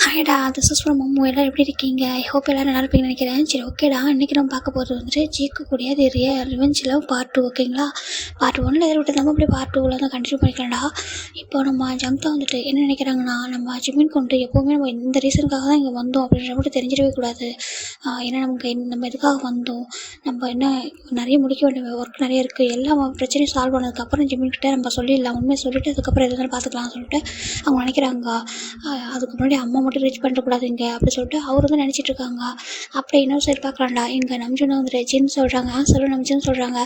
ஹாய்டா, this is from Ammu. எல்லோரும் எப்படி இருக்கீங்க? ஐ ஹோப் எல்லோரும் நல்லா இருப்பீங்கன்னு நினைக்கிறேன். சரி, ஓகேடா. இன்றைக்கி நம்ம பார்க்க போகிறது வந்துட்டு ஜீக்கு கூடிய தி ரிவெஞ்ச் லவ் பார்ட் 2. ஓகேங்களா? பார்ட் 1 எதிர் விட்டு நம்ம அப்படியே பார்ட் 2ல் வந்து கண்டினியூ பண்ணிக்கலாம்டா. இப்போ நம்ம ஜங்தா வந்துட்டு என்ன நினைக்கிறாங்கன்னா, நம்ம ஜிம்மின் கொண்டு எப்போவுமே நம்ம இந்த ரீசனுக்காக தான் இங்கே வந்தோம் அப்படின்ற மட்டும் தெரிஞ்சிடவே கூடாது. ஏன்னா நம்ம எதுக்காக வந்தோம், நம்ம என்ன நிறைய முடிக்க வேண்டிய ஒர்க் நிறைய இருக்குது, எல்லா பிரச்சனையும் சால்வ் பண்ணதுக்கப்புறம் ஜிம்மின்கிட்ட நம்ம சொல்லிடலாம், உண்மையை சொல்லிவிட்டு அதுக்கப்புறம் எதுனாலும் பார்த்துக்கலாம்னு சொல்லிட்டு அவங்க நினைக்கிறாங்க. அதுக்கு முன்னாடி அம்மா மட்டும் ரீச் பண்ணிடக்கூடாதுங்க அப்படி சொல்லிட்டு அவர் வந்து நினச்சிட்டு இருக்காங்க. அப்படி இன்னொரு சைடு பார்க்கலாம்டா. இங்கே நம்ஜுன்னு வந்துட்டு ஜின்னு சொல்கிறாங்க. சொல்லு நம்ஜுன்னு சொல்கிறாங்க.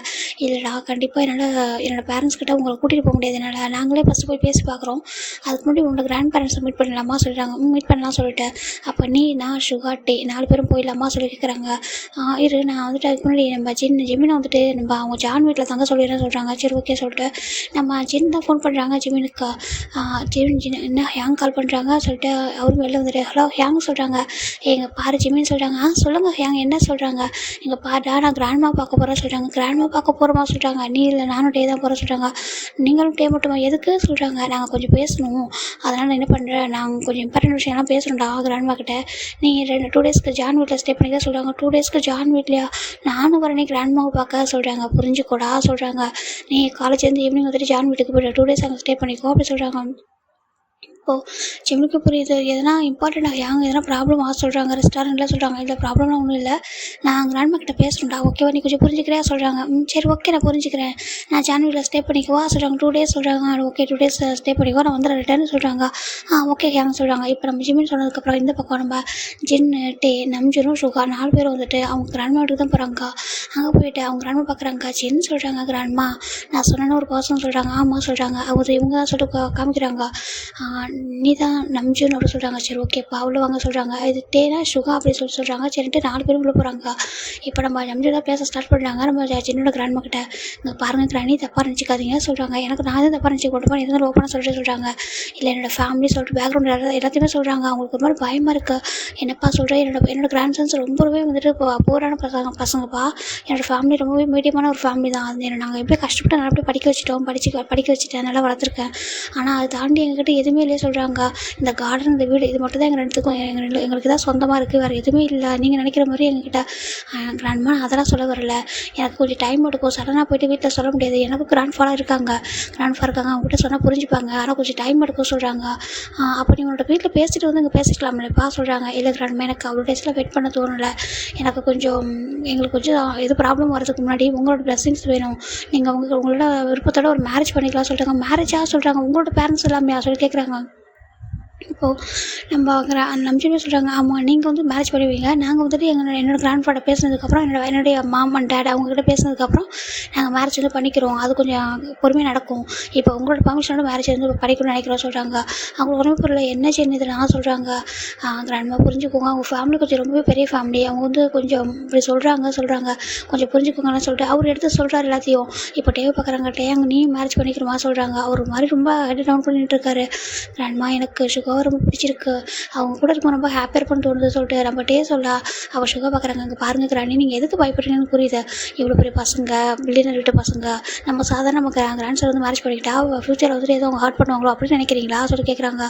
இல்லைடா, கண்டிப்பாக என்னோடய பேரண்ட்ஸ் கிட்ட உங்களை கூட்டிகிட்டு போக முடியாது, என்னால் நாங்களே ஃபஸ்ட்டு போய் பேசி பார்க்குறோம், அதுக்கு முன்னாடி உங்களோட கிராண்ட் பேரண்ட்ஸை மீட் பண்ணலாமா சொல்கிறாங்க. மீட் பண்ணலாம் சொல்லிட்டு அப்போ நான் சுகா டே 4 பேரும் போயிடலாமா சொல்லி கேட்குறாங்க. இரு, நான் வந்துட்டு அதுக்கு முன்னாடி நம்ம ஜிம்மினை வந்துட்டு நம்ம அவங்க ஜான் வீட்டில் தங்க சொல்லிடுறேன்னு சொல்கிறாங்க. சரி, ஓகே சொல்லிட்டு நம்ம ஜின் தான் ஃபோன் பண்ணுறாங்க ஜிம்மினுக்கு. ஜின் என்ன ஹேங் கால் பண்ணுறாங்க சொல்லிட்டு அவரும் வெளில வந்துட்டு ஹலோ ஹேங் சொல்கிறாங்க. எங்கள் பாரு ஜிம்மின்னு சொல்கிறாங்க. சொல்லுங்கள் ஹேங், என்ன சொல்கிறாங்க? எங்கள் பாருடா, நான் கிராண்ட்மா பார்க்க போகிறேன் சொல்கிறாங்க. கிராண்ட்மா பார்க்க போகிறோமா சொல்கிறாங்க. நீ இல்லை, நானும் டே தான் போகிறேன் சொல்கிறாங்க. நீங்களும் டே மட்டுமா? எதுக்கு சொல்கிறாங்க. நாங்கள் கொஞ்சம் பேசணும், அதனால் நான் என்ன பண்ணுறேன், நாங்கள் கொஞ்சம் இம்பார்ட்டன்ட் விஷயம்லாம் பேசணும்டா கிராண்ட்மா கிட்ட. நீ 2 டேஸ்க்கு ஜான் வீட்டில் ஸ்டே பண்ணிக்க சொல்கிறாங்க. 2 டேஸ்க்கு ஜான் வீட்லையா? நானும் வரேன் கிராண்ட்மாவை பார்க்க சொல்கிறாங்க. புரிஞ்சுக்கூடா சொல்கிறாங்க. நீ காலேஜ்லேருந்து ஈவினிங் வந்துட்டு ஜான் வீட்டுக்கு போய்ட்டு 2 டேஸ் அங்கே ஸ்டே பண்ணிக்கோ அப்படி சொல்கிறாங்க. இப்போது ஜிம்முக்கு புரியுது, எதனா இம்பார்ட்டண்ட்டாக யாங்க எதனா ப்ராப்ளம் சொல்கிறாங்க. ரெஸ்டாரண்ட்டில் சொல்கிறாங்க. இல்லை ப்ராப்ளம்லாம் ஒன்றும் இல்லை, நான் கிராண்ட்மா கிட்ட பேசணும்டா, ஓகேவா? நீ கொஞ்சம் புரிஞ்சுக்கிறியா சொல்கிறாங்க. சரி, ஓகே, நான் புரிஞ்சுக்கிறேன். நான் ஜான்வரியில் ஸ்டே பண்ணிக்குவா சொல்கிறாங்க. 2 டேஸ் சொல்கிறாங்க. ஓகே, 2 டேஸ் ஸ்டே பண்ணிக்குவா, நான் வந்து ரிட்டர்னு சொல்கிறாங்க. ஓகே ஹேங் சொல்கிறாங்க. இப்போ நம்ம ஜிம்மின்னு சொன்னதுக்கப்புறம் இந்த பக்கம் நம்ம ஜின்னு டே நம்ஜுனும் சுகா 4 பேரும் வந்துட்டு அவங்க கிராண்ட்மா வீட்டுக்கு தான் போகிறாங்க. அங்கே போயிட்டு அவங்க கிராண்ட்மா பார்க்குறாங்க. ஜின்னு சொல்கிறாங்க கிராண்ட்மா நான் சொன்னேன்னு ஒரு பர்சன் சொல்கிறாங்க. ஆமாம் சொல்கிறாங்க. அவர் இவங்க தான் சொல்லிட்டு காமிக்கிறாங்க. நீ தான் நம்ஜுன்னு அப்படி சொல்கிறாங்க. சரி, ஓகேப்பா அவ்வளோ வாங்க சொல்கிறாங்க. இது டேனா சுகா அப்படி சொல்கிறாங்க. சரின்ட்டு 4 பேரும் உள்ள போகிறாங்க. இப்போ நம்ம நம்ஜு தான் பேச ஸ்டார்ட் பண்ணுறாங்க. நம்ம ஜின்னோட கிராண்ட்மா கிட்ட இங்கே பாருங்கள் கிராணி, தப்பாக நினச்சிக்காதீங்க சொல்கிறாங்க. எனக்கு நான் தான் தப்பாக நினச்சி கொண்டு போய் இருந்தாலும் ஓப்பனாக சொல்லிட்டு சொல்கிறாங்க. இல்லை, என்னோடய ஃபேமிலி சொல்லிட்டு பேக்ரவுண்ட் எல்லாத்தையுமே சொல்கிறாங்க. அவங்களுக்கு ஒரு மாதிரி பயமாக இருக்குது. என்னப்பா சொல்கிறேன், என்னோட கிராண்ட் சன்ஸ் ரொம்பவே வந்துட்டு போரான பசங்கப்பா. என்னோடய ஃபேமிலி ரொம்பவே மீடியமான ஒரு ஃபேமிலி தான். அது நாங்கள் எப்படி கஷ்டப்பட்டு நல்லா எப்படி படிக்க வச்சுட்டேன், நல்லா வளர்த்துருக்கேன். ஆனால் அதை தாண்டி எங்ககிட்ட எதுவுமே இல்லையே சொல்கிறாங்க. இந்த கார்டன், இந்த வீடு, இது மட்டும் தான் எங்கள் ரெண்டுத்துக்கும் எங்களுக்கு தான் சொந்தமாக இருக்குது, வேறு எதுவுமே இல்லை. நீங்கள் நினைக்கிற மாதிரி எங்ககிட்ட கிராண்ட்மா அதெல்லாம் சொல்ல வரல. எனக்கு கொஞ்சம் டைம் எடுக்கும், சடனாக போய்ட்டு வீட்டில் சொல்ல முடியாது. எனக்கும் கிராண்ட்ஃபா இருக்காங்க, அவங்ககிட்ட சொன்னால் புரிஞ்சுப்பாங்க, ஆனால் கொஞ்சம் டைம் எடுக்கும் சொல்கிறாங்க. அப்போ நீ உங்களோட வீட்டில் பேசிட்டு வந்து இங்கே பேசிக்கலாம்லப்பா சொல்கிறாங்க. இல்லை கிராண்ட்மா, எனக்கு அவ்வளோ டேஸில் வெயிட் பண்ண தோணலை. எனக்கு கொஞ்சம் எங்களுக்கு கொஞ்சம் எது ப்ராப்ளம் வரதுக்கு முன்னாடி உங்களோட பிளெஸிங்ஸ் வேணும். நீங்கள் உங்களோட விருப்பத்தோட ஒரு மேரேஜ் பண்ணிக்கலாம் சொல்கிறாங்க. மேரேஜாக சொல்கிறாங்க. உங்களோட பேரண்ட்ஸ் எல்லாமே சொல்லி கேட்குறாங்க. இப்போது நம்ம நம்ஜுன்னு சொல்கிறாங்க. ஆமாம், நீங்கள் வந்து மேரேஜ் பண்ணுவீங்க, நாங்கள் வந்துட்டு என்னோடய கிராண்ட்ஃபாட பேசினதுக்கப்புறம் என்னுடைய மாம் அண்ட் டேட் அவங்ககிட்ட பேசினதுக்கப்புறம் நாங்கள் மேரேஜ் வந்து பண்ணிக்கிறோம். அது கொஞ்சம் பொறுமையாக நடக்கும். இப்போ உங்களோட பர்மிஷனோட மேரேஜ் வந்து படிக்கணும்னு நினைக்கிறோம் சொல்கிறாங்க. அவங்களுக்கு ஒன்றுமே புரியல, என்ன செய்யணும் இதெல்லாம் சொல்கிறாங்க. கிராண்ட்மா புரிஞ்சுக்கோங்க, அவங்க ஃபேமிலி கொஞ்சம் ரொம்பவே பெரிய ஃபேமிலி, அவங்க வந்து கொஞ்சம் இப்படி சொல்கிறாங்க, கொஞ்சம் புரிஞ்சுக்கோங்கன்னு சொல்லிட்டு அவர் எடுத்து சொல்கிறார் எல்லாத்தையும். இப்போ டேவை பார்க்குறாங்க. டேங்க நீ மேரேஜ் பண்ணிக்கிறோமா சொல்கிறாங்க. அவர் மாதிரி ரொம்ப ஹெட் டவுன் பண்ணிட்டு இருக்காரு. கிராண்ட்மா, எனக்கு சுகா ரொம்ப பிடிச்சிருக்கு, அவங்க கூட இருக்கும் ரொம்ப ஹாப்பியாக இருக்கும்னு தோணுது சொல்லிட்டு நம்ம டே சொல்ல அவள் சுகா பார்க்குறாங்க. அங்கே பாருங்கள் கிராணி, நீங்கள் எதுக்கு பயப்படுறீங்கன்னு புரியுது. இவ்வளோ பெரிய பசங்க, பில்லியனர் வீட்டு பசங்க, நம்ம சாதாரண நம்ம கிராண்ட் சன் வந்து மேரேஜ் பண்ணிக்கிட்டா ஃப்யூச்சரில் வந்துட்டு எதுவும் அவங்க ஹர்ட் பண்ணுவாங்களோ அப்படின்னு நினைக்கிறீங்களா சொல்லி கேட்குறாங்க.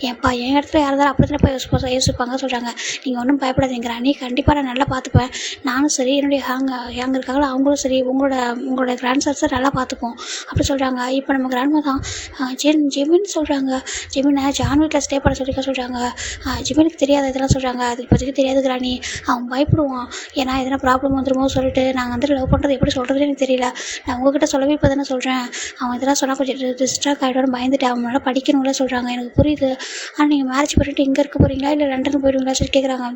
ஏன்ப்பா, என் இடத்துல யாராவது அப்படி தானே போய் யோசிப்பாங்க சொல்கிறாங்க. நீங்கள் ஒன்றும் பயப்படாதீங்க கிராணி, கண்டிப்பாக நான் நல்லா பார்த்துப்பேன். நானும் சரி, என்னுடைய ஹேங் இருக்காங்களோ அவங்களும் சரி, உங்களோட கிராண்ட் சன்ஸை நல்லா பார்த்துப்போம் அப்படி சொல்கிறாங்க. இப்போ நம்ம கிராண்ட்மா தான் ஜிமின்னு சொல்கிறாங்க. ஜிமினை ஜான் வீட்டில் ஸ்டே பண்ண சொல்கிறாங்க. ஜிமினுக்கு தெரியாது இதெல்லாம் சொல்கிறாங்க. அது இப்போதைக்கு தெரியாது கிராணி, அவன் பயப்படுவான், ஏன்னா எதனா ப்ராப்ளம் வந்துடுமோ சொல்லிட்டு நாங்கள் வந்து லவ் பண்ணுறது எப்படி சொல்கிறதுன்னு எனக்கு தெரியல. நான் உங்ககிட்ட சொல்லவே இப்போ தானே சொல்கிறேன். அவன் இதெல்லாம் சொன்னால் கொஞ்சம் டிஸ்ட்ராக்ட் ஆகிடுவான்னு பயந்துட்டு அவனால படிக்கணும்ல சொல்கிறாங்க. எனக்கு புரியுது, ஆனால் நீங்கள் மேரேஜ் பண்ணிட்டு இங்கே இருக்க போகிறீங்களா இல்லை லண்டனுக்கு போயிடுவீங்களா சொல்லி கேட்குறாங்க.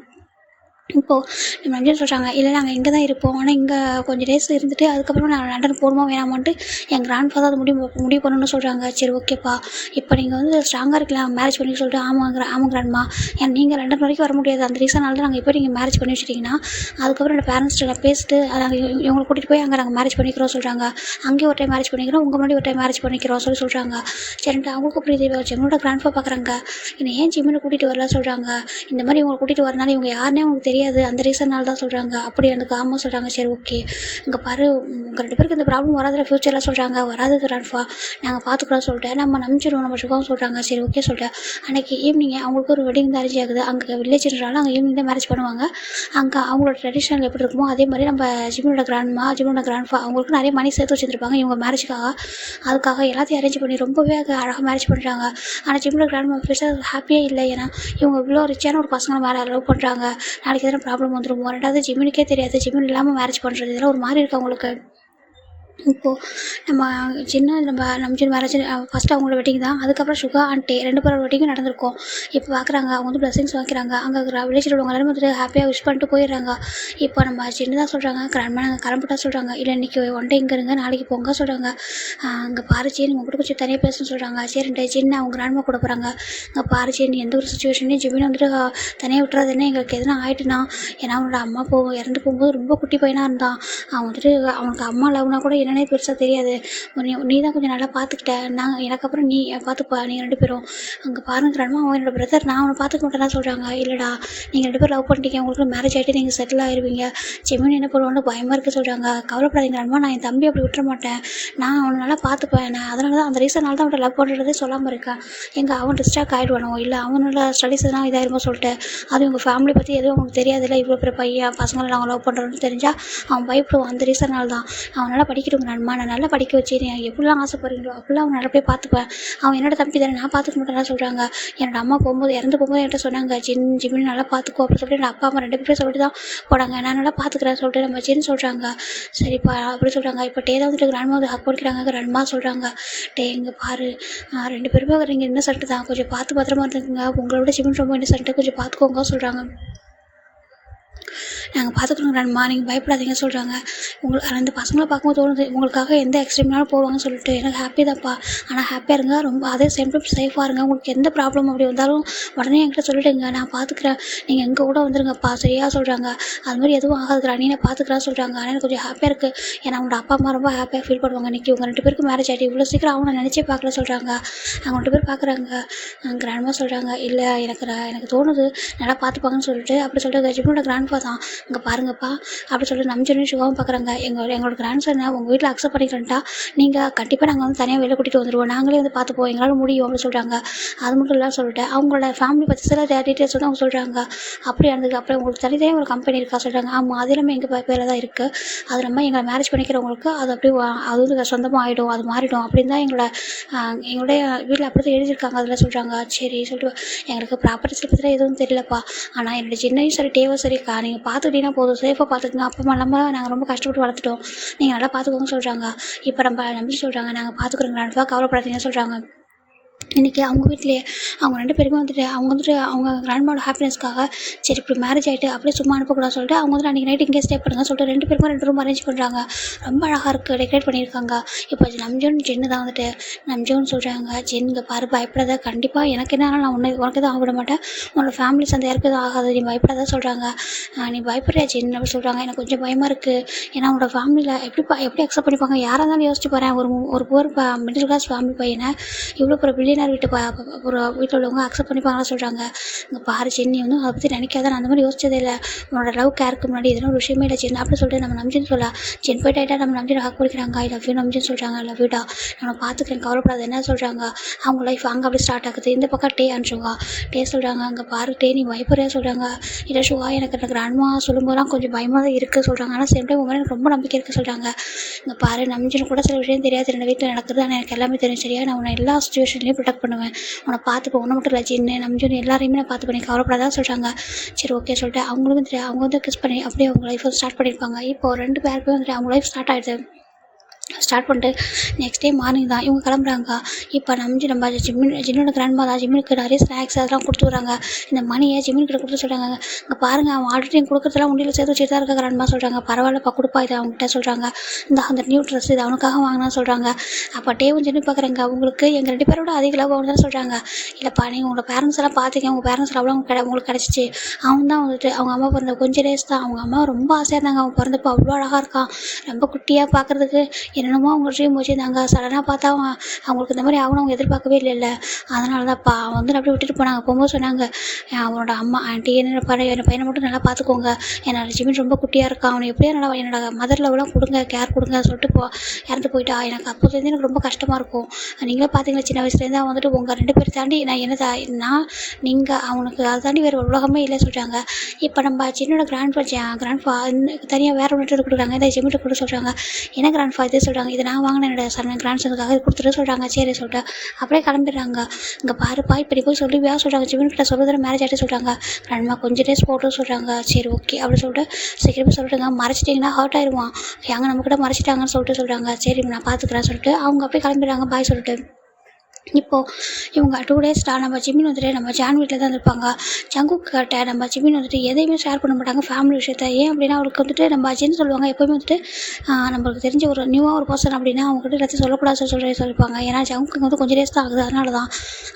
இப்போது நம்ம நம்ஜுன்னு சொல்கிறாங்க. இல்லை, நாங்கள் இங்கே தான் இருப்போம், ஆனால் இங்கே கொஞ்சம் டேஸ் இருந்துட்டு அதுக்கப்புறம் நான் லண்டன் போகணுமா வேணாமான்ட்டு என் கிராண்ட்ஃபாதர் அது முடிவு பண்ணணும்னு சொல்கிறாங்க. சரி, ஓகேப்பா, இப்போ நீங்கள் வந்து ஸ்ட்ராங்காக இருக்கலாம் மேரேஜ் பண்ணி சொல்லிட்டு ஆமாம் கிராண்ட்மா, ஏன்னா நீங்கள் லண்டன் வரைக்கும் வர முடியாது, அந்த ரீசனால தான் நாங்கள் இப்போ நீங்கள் மேரேஜ் பண்ணி வச்சுட்டிங்கன்னா அதுக்கப்புறம் என்னோட பேரண்ட்ஸ்ட்டு நான் பேசிட்டு நாங்கள் இவங்களை கூட்டிகிட்டு போய் அங்கே நாங்கள் மேரேஜ் பண்ணிக்கிறோம் சொல்கிறாங்க. அங்கேயும் ஒரு டைம் மேரேஜ் பண்ணிக்கிறோம், உங்கள் முன்னாடி ஒரு டைம் மேரேஜ் பண்ணிக்கிறோம் சொல்கிறாங்க. சரின்ட்டு அவங்களுக்கும் புரியுது. ஜிம்மனோட கிராண்ட்ஃபா பார்க்குறாங்க. என்னை ஏன் ஜிம்மினை கூட்டிகிட்டு வரல சொல்கிறாங்க. இந்த மாதிரி இவங்களை கூட்டிகிட்டு வரனால இவங்க யாருன்னே உங்களுக்கு தெரியாது அந்த ரீசனால் தான் சொல்கிறாங்க அப்படி அந்த காரணமாக சொல்கிறாங்க. சரி ஓகே இங்கே பாரு உங்கள் 2 பேருக்கு இந்த ப்ராப்ளம் வராதுல ஃப்யூச்சரில் சொல்கிறாங்க. வராது கிராண்ட்ஃபா நாங்கள் பார்த்துக்குறோம் சொல்லிட்டேன். நம்ம நம்பிச்சிடுவோம் நம்ம சுகம் சொல்கிறாங்க. சரி ஓகே சொல்லிட்டேன். அன்றைக்கி ஈவினிங் அவங்களுக்கு ஒரு வெட்டிங் தான் அரேஞ்ச் ஆகுது. அங்கே வில்லேஜ்ன்றாலும் அங்கே ஈவினிங் தான் மேரேஜ் பண்ணுவாங்க. அங்கே அவங்களோட ட்ரெடிஷ்னல் எப்படி இருக்குமோ அதே மாதிரி நம்ம ஜிமினோட கிராண்ட்ஃபா அவங்களுக்கு நிறைய மணி சேர்த்து வச்சுருப்பாங்க இவங்க மேரேஜுக்காக. அதுக்காக எல்லாத்தையும் அரேஞ்ச் பண்ணி ரொம்பவே அழகாக மேரேஜ் பண்ணுறாங்க. ஆனால் ஜிமினோட கிராண்ட்மா ஃபேஸில் ஹாப்பியே இல்லை. ஏன்னா இவங்க இவ்வளோ ரிச்சான ஒரு பசங்களை மேலே லவ் பண்ணுறாங்க. நாளைக்கு எதனா ப்ராப்ளம் வந்துருமோ. ரெண்டாவது ஜிமினுக்கே தெரியாது ஜிமின் இல்லாமல் மேரேஜ் பண்ணுறது. இதெல்லாம் ஒரு மாதிரி இருக்குது அவங்களுக்கு. இப்போது நம்ம சின்ன மேரேஜ் ஃபஸ்ட்டு அவங்களோட வெட்டிங் தான். அதுக்கப்புறம் சுகா ஆண்டி 2 பேரோட வெட்டிங்கும் நடந்திருக்கும். இப்போ பார்க்குறாங்க அவங்க வந்து பிளஸிங்ஸ் வாங்கிக்கிறாங்க. அங்கே வில்லேஜில் உள்ளவங்க எல்லாரும் வந்துட்டு ஹாப்பியாக விஷ் பண்ணிட்டு போயிடுறாங்க. இப்போ நம்ம சின்னதாக சொல்கிறாங்க கிராண்ட்மா நாங்கள் கிளம்பிட்டா சொல்கிறாங்க. இல்லை இன்றைக்கி ஒன் டே இங்கே இருங்க நாளைக்கு போங்க சொல்கிறாங்க. அங்கே பாரு உங்கள் கூட கொஞ்சம் தனியாக பேசணும்னு சொல்கிறாங்க. சரின்ட்டு சின்ன அவங்க கிராண்ட்மா கூட போகிறாங்க. அங்கே பாரு எந்த ஒரு சுச்சுவேஷன்லையும் ஜிமின் வந்துட்டு தனியாக விட்டுறாதுன்னு எங்களுக்கு எதுனா ஆகிட்டுனா. ஏன்னா அவனோட அம்மா இறந்து போகும்போது ரொம்ப குட்டி பையனாக இருந்தான். அவன் வந்துட்டு அவனுக்கு அம்மா லவ்னா கூட என்னன்னே பெருசாக தெரியாது. நீ தான் கொஞ்சம் நல்லா பார்த்துக்கிட்ட. எனக்கு அப்புறம் நீ பார்த்துப்பா நீங்கள் 2 பேரும். அங்கே பாருங்கிறானுமா அவன் என்னோட பிரதர் நான் அவனை பார்த்துக்க மாட்டேன்னா சொல்கிறாங்க. இல்லைடா நீங்கள் 2 பேரும் லவ் பண்ணிட்டீங்க உங்களுக்கு மேரேஜ் ஆகிட்டு நீங்கள் செட்டில் ஆகிருவீங்க. ஜெமின் என்ன பண்ணுவான்னு பயமாக இருக்குது சொல்கிறாங்க. கவலைப்படாதீங்கிறானுமா நான் என் தம்பி அப்படி விட்டுற மாட்டேன். நான் அவனை நல்லா பார்த்துப்பேன். நான் அதனால தான் அந்த ரீசனால் தான் அவன்கிட்ட லவ் பண்ணுறதே சொல்லாமல் இருக்கேன். அவன் டிஸ்ட்ராக்ட் ஆகிடுவானோ இல்லை அவனோட ஸ்டடீஸ் எல்லாம் இதாயிருமோ சொல்லிட்டு. அது உங்கள் ஃபேமிலி பற்றி எதுவும் அவனுக்கு தெரியாதுல்ல. இவ்வளோ பெரிய பையன் பசங்களை நாங்கள் லவ் பண்ணுறோன்னு தெரிஞ்சால் அவன் பயப்படுவான். அந்த ரீசனால் தான் அவன் நல்லா படிக்கட்டுங்க நான் நல்லா படிக்க வச்சு நீ எப்படிலாம் ஆசைப்படுறீங்களோ அப்படிலாம் அவன் நல்லா போய் பார்த்துப்பேன். அவன் என்னோட தம்பி தானே நான் பார்த்துக்க மாட்டேன்னா சொல்கிறாங்க. என்னோட அம்மா இறந்து போகும்போது என்கிட்ட சொன்னாங்க ஜிமின் நல்லா பார்த்துக்கோ அப்படின்னு சொல்லிட்டு என் அப்பா அம்மா 2 பேரும் சொல்லிட்டு தான் போனாங்க. நான் நல்லா பார்த்துக்கிறேன் சொல்லிட்டு நம்ம ஜின்னு சொல்கிறாங்க. சரிப்பா அப்படி சொல்கிறாங்க. இப்போ டே தான் வந்துட்டு கிராண்ட்மா வந்து ஹக் பண்ணிக்கிறாங்க. கிராண்ட்மா சொல்கிறாங்க இங்கே பாரு 2 பேருமே நீங்கள் என்ன சொல்லிட்டு தான் கொஞ்சம் பார்த்து பத்திரமா இருந்துக்குங்க. உங்களோட ஜிமின் ரொம்ப என்ன சொல்லிட்டு கொஞ்சம் பார்த்துக்கோங்க சொல்கிறாங்க. நாங்கள் பார்த்துக்குறோம் கிராண்ட்மா நீங்கள் பயப்படாதீங்க சொல்கிறாங்க. அந்த பசங்களை பார்க்கும்போது தோணுது உங்களுக்காக எந்த எக்ஸ்ட்ரீம்னாலும் போவாங்கன்னு சொல்லிட்டு. எனக்கு ஹாப்பி தான்ப்பா. ஆனால் ஹாப்பியாக இருங்க ரொம்ப அதே சேம் டைம் சேஃபாக இருங்க. உங்களுக்கு எந்த ப்ராப்ளம் அப்படி வந்தாலும் உடனே என்கிட்ட சொல்லிவிடுங்க நான் பார்த்துக்கிறேன். நீங்கள் எங்கள் கூட வந்துருங்கப்பா சரியாக சொல்கிறாங்க. அது மாதிரி எதுவும் ஆகாதுக்கிறா நீ நான் பார்த்துக்கிறேன் சொல்கிறாங்க. ஆனால் எனக்கு கொஞ்சம் ஹாப்பியாக இருக்குது. ஏன்னா அவங்களோட அப்பா அம்மா ரொம்ப ஹாப்பியாக ஃபீல் பண்ணுவாங்க. இன்றைக்கி உங்கள் 2 பேருக்கு மேரேஜ் ஆகிட்டு இவ்வளோ சீக்கிரம் அவங்க நினச்சே பார்க்கல சொல்கிறாங்க. அவங்க 2 பேர் பார்க்குறாங்க. கிராண்ட்மா சொல்கிறாங்க இல்லை எனக்கு தோணுது நல்லா பார்த்துப்பாங்கன்னு சொல்லிட்டு அப்படி சொல்லிட்டு ஜிமினோட கிராண்ட்ஃபா தான். இங்கே பாருங்கப்பா அப்படி சொல்லிட்டு நம்பிச்சோன்னு சுகாவும் பார்க்குறாங்க. எங்களோட கிராண்ட்சனை உங்கள் வீட்டில் அக்செப்ட் பண்ணிக்கிறேன்ட்டா நீங்கள் கண்டிப்பாக நாங்கள் வந்து தனியாக வெளில கூட்டிகிட்டு வந்துடுவோம். நாங்களே வந்து பார்த்துப்போம் எங்களால் முடியும் அப்படின்னு சொல்கிறாங்க. அது மட்டும் இல்லாமல் சொல்லிட்டு அவங்களோட ஃபேமிலி பற்றி சில டீட்டெயில்ஸ் வந்து அவங்க சொல்கிறாங்க. அப்படி இருந்ததுக்கு அப்புறம் உங்களுக்கு தனித்தனியாக ஒரு கம்பெனி இருக்கா சொல்கிறாங்க. ஆமாம் அது எல்லாமே எங்கள் பேரில் தான் இருக்குது. அது நம்ம எங்களை மேரேஜ் பண்ணிக்கிறவங்களுக்கு அது அப்படியே அது வந்து சொந்தமாக ஆகிடும் அது மாறிடும் அப்படின்னு தான் எங்களுடைய வீட்டில் அப்படி தான் எழுதியிருக்காங்க. அதில் சொல்கிறாங்க. சரி சொல்லிட்டு எங்களுக்கு ப்ராப்பர்ட்டிஸை பற்றி எதுவும் தெரியலப்பா. ஆனால் என்னோட சின்னையும் சரி டேவும் சரிக்கா நீங்கள் பார்த்துக்கிட்டீங்கன்னா போதும் சேஃபாக பார்த்துக்குங்க. அப்போ இல்லாமல் நாங்கள் ரொம்ப கஷ்டப்பட்டு வளர்த்துட்டோம். நீங்கள் நல்லா பார்த்துக்கோங்க சொல்கிறாங்க. இப்போ நம்ம நம்பி சொல்கிறாங்க நாங்கள் பார்த்துக்குறோங்க கிராண்ட்ஃபா கவலைப்படாதீங்கன்னு சொல்கிறாங்க. இன்றைக்கி அவங்க வீட்டிலேயே அவங்க 2 பேருமே வந்துட்டு அவங்க கிராண்ட்மாவோட ஹாப்பினஸ்க்காக சரி இப்படி மேரேஜ் ஆகிட்டு அப்படியே சும்மா அனுப்பக்கூடாது சொல்லிட்டு அவங்க வந்துட்டு அன்றைக்கி நைட்டு இங்கே ஸ்டே பண்ணுங்க சொல்லிட்டு 2 பேருக்கும் 2 ரூம் அரேஞ்ச் பண்ணுறாங்க. ரொம்ப அழகாக இருக்குது டெக்கரேட் பண்ணியிருக்காங்க. இப்போ ஜின்னு தான் வந்துட்டு நம்ஜோன்னு சொல்கிறாங்க. இங்கே பாரு பயப்படாத கண்டிப்பாக எனக்கு என்ன நான் உனக்கு எதுவும் ஆகிட மாட்டேன். உன்னோட ஃபேமிலிஸ் அந்த யாருக்கு எதுவும் ஆகாது நீ பயப்படாத சொல்கிறாங்க. நீ பயப்படுறியா ஜின்னு அப்படி சொல்கிறாங்க. எனக்கு கொஞ்சம் பயமாக இருக்குது. ஏன்னா உன்னோட ஃபேமிலியில் எப்படி அக்செப்ட் பண்ணிப்பாங்க யாராக இருந்தாலும் யோசிச்சு பாறேன். ஒரு புவர் மிடில் கிளாஸ் ஃபேமிலி பையனை இவ்வளோ ஒரு பில்லியனர் ஒரு வீட்டில் உள்ளவங்க அக்செப்ட் பண்ணிப்பாங்கன்னு சொல்கிறாங்க. இங்கே பாரு சென்னி வந்து அதை பற்றி நினைக்காத நான் அந்த மாதிரி யோசிச்சதே இல்லை. உன்னோட லவ் கேருக்கு முன்னாடி இதெல்லாம் ஒரு விஷயமே இல்லை சென் அப்படி சொல்லிட்டு நம்ம நம்பிச்சின்னு சொல்ல போயிட்டு ஆகிட்டா நம்ம நம்பிச்சு ஹக் பண்ணிக்கிறாங்க. ஐ லவ் யூ நம்பிச்சின்னு சொல்கிறாங்க. லவ் யூடா நம்ம பார்த்துக்கிறேன் கவலைப்படாது என்ன சொல்கிறாங்க. அவங்க லைஃப் அங்கே அப்படி ஸ்டார்ட் ஆகுது. இந்த பக்கம் டே அனுப்பிச்சுங்க டே சொல்கிறாங்க. அங்கே பாரு டே நீ பயப்படுறியா சொல்கிறாங்க. இல்லை ஷுவா எனக்கு கிராண்ட்மா சொல்லும்போதுலாம் கொஞ்சம் பயமாக தான் இருக்குது சொல்கிறாங்க. ஆனால் சேம் டைம் உங்க எனக்கு ரொம்ப நம்பிக்கை இருக்குது சொல்கிறாங்க. இங்கே பாரு நம்பிச்சின்னு கூட சில விஷயம் தெரியாது என்னோட வீட்டில் நடக்குது. ஆனால் எனக்கு எல்லாமே தெரியும் சரியா. நான் உன்னை எல்லா சுச்சுவேஷன்லேயும் ப்ரொடெக்ட் பண்ணுவேன். உன்னை பார்த்துப்போம் உன்னை மட்டும் இல்லை ஜின்னு நம்பிச்சின்னு எல்லாரையுமே நான் பார்த்து பண்ணி கவலைப்படாதான் சொல்கிறாங்க. சரி ஓகே சொல்லிட்டு அவங்களுக்கும் தெரியும். அவங்க வந்து கிஸ் பண்ணி அப்படியே அவங்க லைஃப் ஸ்டார்ட் பண்ணியிருப்பாங்க. இப்போ 2 பேருக்குமே வந்துட்டு அவங்க லைஃப் ஸ்டார்ட் ஆகிடுது. ஸ்டார்ட் பண்ணிட்டு நெக்ஸ்ட் டே மார்னிங் தான் இவங்க கிளம்புறாங்க. இப்போ நம்ம ஜின்னோட கிராண்ட்மா தான் ஜிம்முக்கு நிறைய ஸ்நாக்ஸ் அதெல்லாம் கொடுத்து வராங்க. இந்த மணியை ஜிம்முக்கிட்ட கொடுத்து சொல்கிறாங்க. இங்கே பாருங்கள் அவன் ஆல்ரெடி கொடுக்குறதுலாம் உண்டியில் சேர்த்து வச்சுட்டு தான் இருக்க கிராண்ட்மா சொல்கிறாங்க. பரவாயில்லப்பா கொடுப்பா இதை அவங்ககிட்ட சொல்கிறாங்க. அந்த நியூ ட்ரெஸ் இது அவனுக்காக வாங்கினான்னு சொல்கிறாங்க. அப்போ டேவும் ஜின்னு பார்க்குறாங்க. அவங்களுக்கு எங்கள் 2 பேரோட அதிக லவ் அவனு தான் சொல்கிறாங்க. இல்லைப்பா நீங்கள் உங்களோட பேரண்ட்ஸ் எல்லாம் பார்த்துக்க உங்கள் பேரண்ட்ஸ் அவ்வளோ உங்களுக்கு கிடச்சிச்சு. அவன் தான் வந்துட்டு அவங்க அம்மா பிறந்த கொஞ்சம் டேஸ் தான் அவங்க அம்மா ரொம்ப ஆசையாக இருந்தாங்க. அவன் பிறந்தப்போ அவ்வளோ அழகாக இருக்கான் ரொம்ப குட்டியாக பார்க்குறதுக்கு. என்னென்னமோ அவங்க ட்ரீம் வச்சுருந்தாங்க. சடனாக பார்த்தா அவங்களுக்கு இந்த மாதிரி ஆகணும் அவங்க எதிர்பார்க்கவே இல்லைல்ல. அதனால தான்ப்பா வந்து அப்படியே விட்டுட்டு போனாங்க. போகும்போது சொன்னாங்க, அவனோட அம்மா ஆண்டி என்னோட என் பையனை மட்டும் நல்லா பார்த்துக்கோங்க. என்னோட ஜிமின் ரொம்ப குட்டியாக இருக்கான். அவனை எப்படியா நல்லா என்னோட மதர் லவ்லாம் கொடுங்க, கேர் கொடுங்க சொல்லிட்டு இறந்து போயிட்டா. எனக்கு அப்போதுலேருந்து எனக்கு ரொம்ப கஷ்டமாக இருக்கும். நீங்களே பார்த்தீங்களா சின்ன வயசுலேருந்து அவன் வந்துட்டு உங்கள் 2 பேர் தாண்டி நான் நீங்கள் அவனுக்கு அதை தாண்டி வேறு உலகமே இல்லை சொல்கிறாங்க. இப்போ நம்ம சின்னோட கிராண்ட்ஃபா தனியாக வேறு ஒன்று கொடுக்குறாங்க. இதை ஜிமிட்ட கொடுக்க சொல்கிறாங்க. என்ன கிராண்ட்ஃபா இது சொல்கிறாங்க. இதை நான் வாங்கினேன் என்னோட கிராண்ட் சனுக்காக இது கொடுத்துட்டு சொல்கிறாங்க. சரி சொல்லிட்டு அப்படியே கிளம்பிடுறாங்க. இங்கே பாருப்பா இப்போ நீ போய் சொல்லுவியா சொல்கிறாங்க. ஜிமின் கிட்ட சொல்லுறதுல மேரேஜ் ஆகிட்டு சொல்கிறாங்க. கிராண்ட்மா கொஞ்சம் டேஸ் போட்டு சொல்கிறாங்க. சரி ஓகே அப்படி சொல்லிட்டு சீக்கிரமாக சொல்லிட்டுங்க. மறைச்சிட்டிங்கன்னா ஹர்ட் ஆயிடுவான். எங்கே நம்மக்கிட்ட மறைச்சிட்டாங்கன்னு சொல்லிட்டு சொல்கிறாங்க. சரி நான் பார்த்துக்கிறேன்னு சொல்லிட்டு அவங்க அப்படியே கிளம்பிடுறாங்க. பாய் சொல்லிட்டு இப்போது இவங்க 2 டேஸ் நம்ம ஜிமின் வந்துட்டு நம்ம ஜான் வீட்டில் தான் இருப்பாங்க. ஜங்குக் கிட்ட நம்ம ஜிமின் வந்துட்டு எதையுமே ஷேர் பண்ண மாட்டாங்க ஃபேமிலி விஷயத்த. ஏன் அப்படின்னா அவருக்கு வந்துட்டு நம்ம அஜின்னு சொல்லுவாங்க. எப்போயுமே வந்துட்டு நம்மளுக்கு தெரிஞ்ச ஒரு நியூவாக ஒரு பர்சன் அப்படின்னா அவங்ககிட்ட எல்லாத்தையும் சொல்லக்கூடாது சொல்லியிருப்பாங்க. ஏன்னா ஜங்குக்கு வந்து கொஞ்சம் டேஸ் தான் ஆகுது. அதனால தான்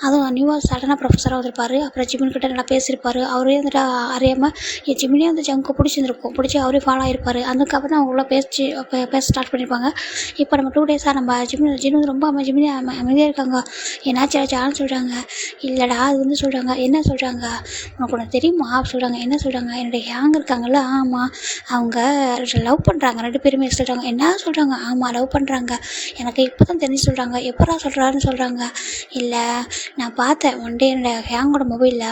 அதுவும் நியூவாக சடனாக ப்ரொஃபஸராக வந்திருப்பார். அப்புறம் ஜிமின் கிட்ட நல்லா பேசியிருப்பார். அவரே வந்துட்டு அறியாமல் ஜிமினே வந்து ஜங்குக்கு பிடிச்சிருந்துருக்கும். பிடிச்சி அவரே ஃபாலோ ஆகிருப்பார். அதுக்கப்புறம் தான் அவங்கள பேச ஸ்டார்ட் பண்ணியிருப்பாங்க. இப்போ நம்ம 2 டேஸாக நம்ம ஜிமின் வந்து ரொம்ப ஜிமினே அமைதியாக இருக்காங்க. என்னாச்சான்னு சொல்கிறாங்க. இல்லைடா அது வந்து சொல்கிறாங்க. என்ன சொல்கிறாங்க உனக்கு ஒன்று தெரியுமா சொல்கிறாங்க. என்ன சொல்கிறாங்க. என்னுடைய ஹேங் இருக்காங்கல்ல ஆமாம் அவங்க லவ் பண்ணுறாங்க 2 பேருமே சொல்கிறாங்க. என்ன சொல்கிறாங்க. ஆமாம் லவ் பண்ணுறாங்க. எனக்கு இப்போ தான் தெரிஞ்சு சொல்கிறாங்க. எப்படா சொல்கிறாருன்னு சொல்கிறாங்க. இல்லை நான் பார்த்தேன் ஒன் டே என்னோட ஹேங்கோட மொபைலில்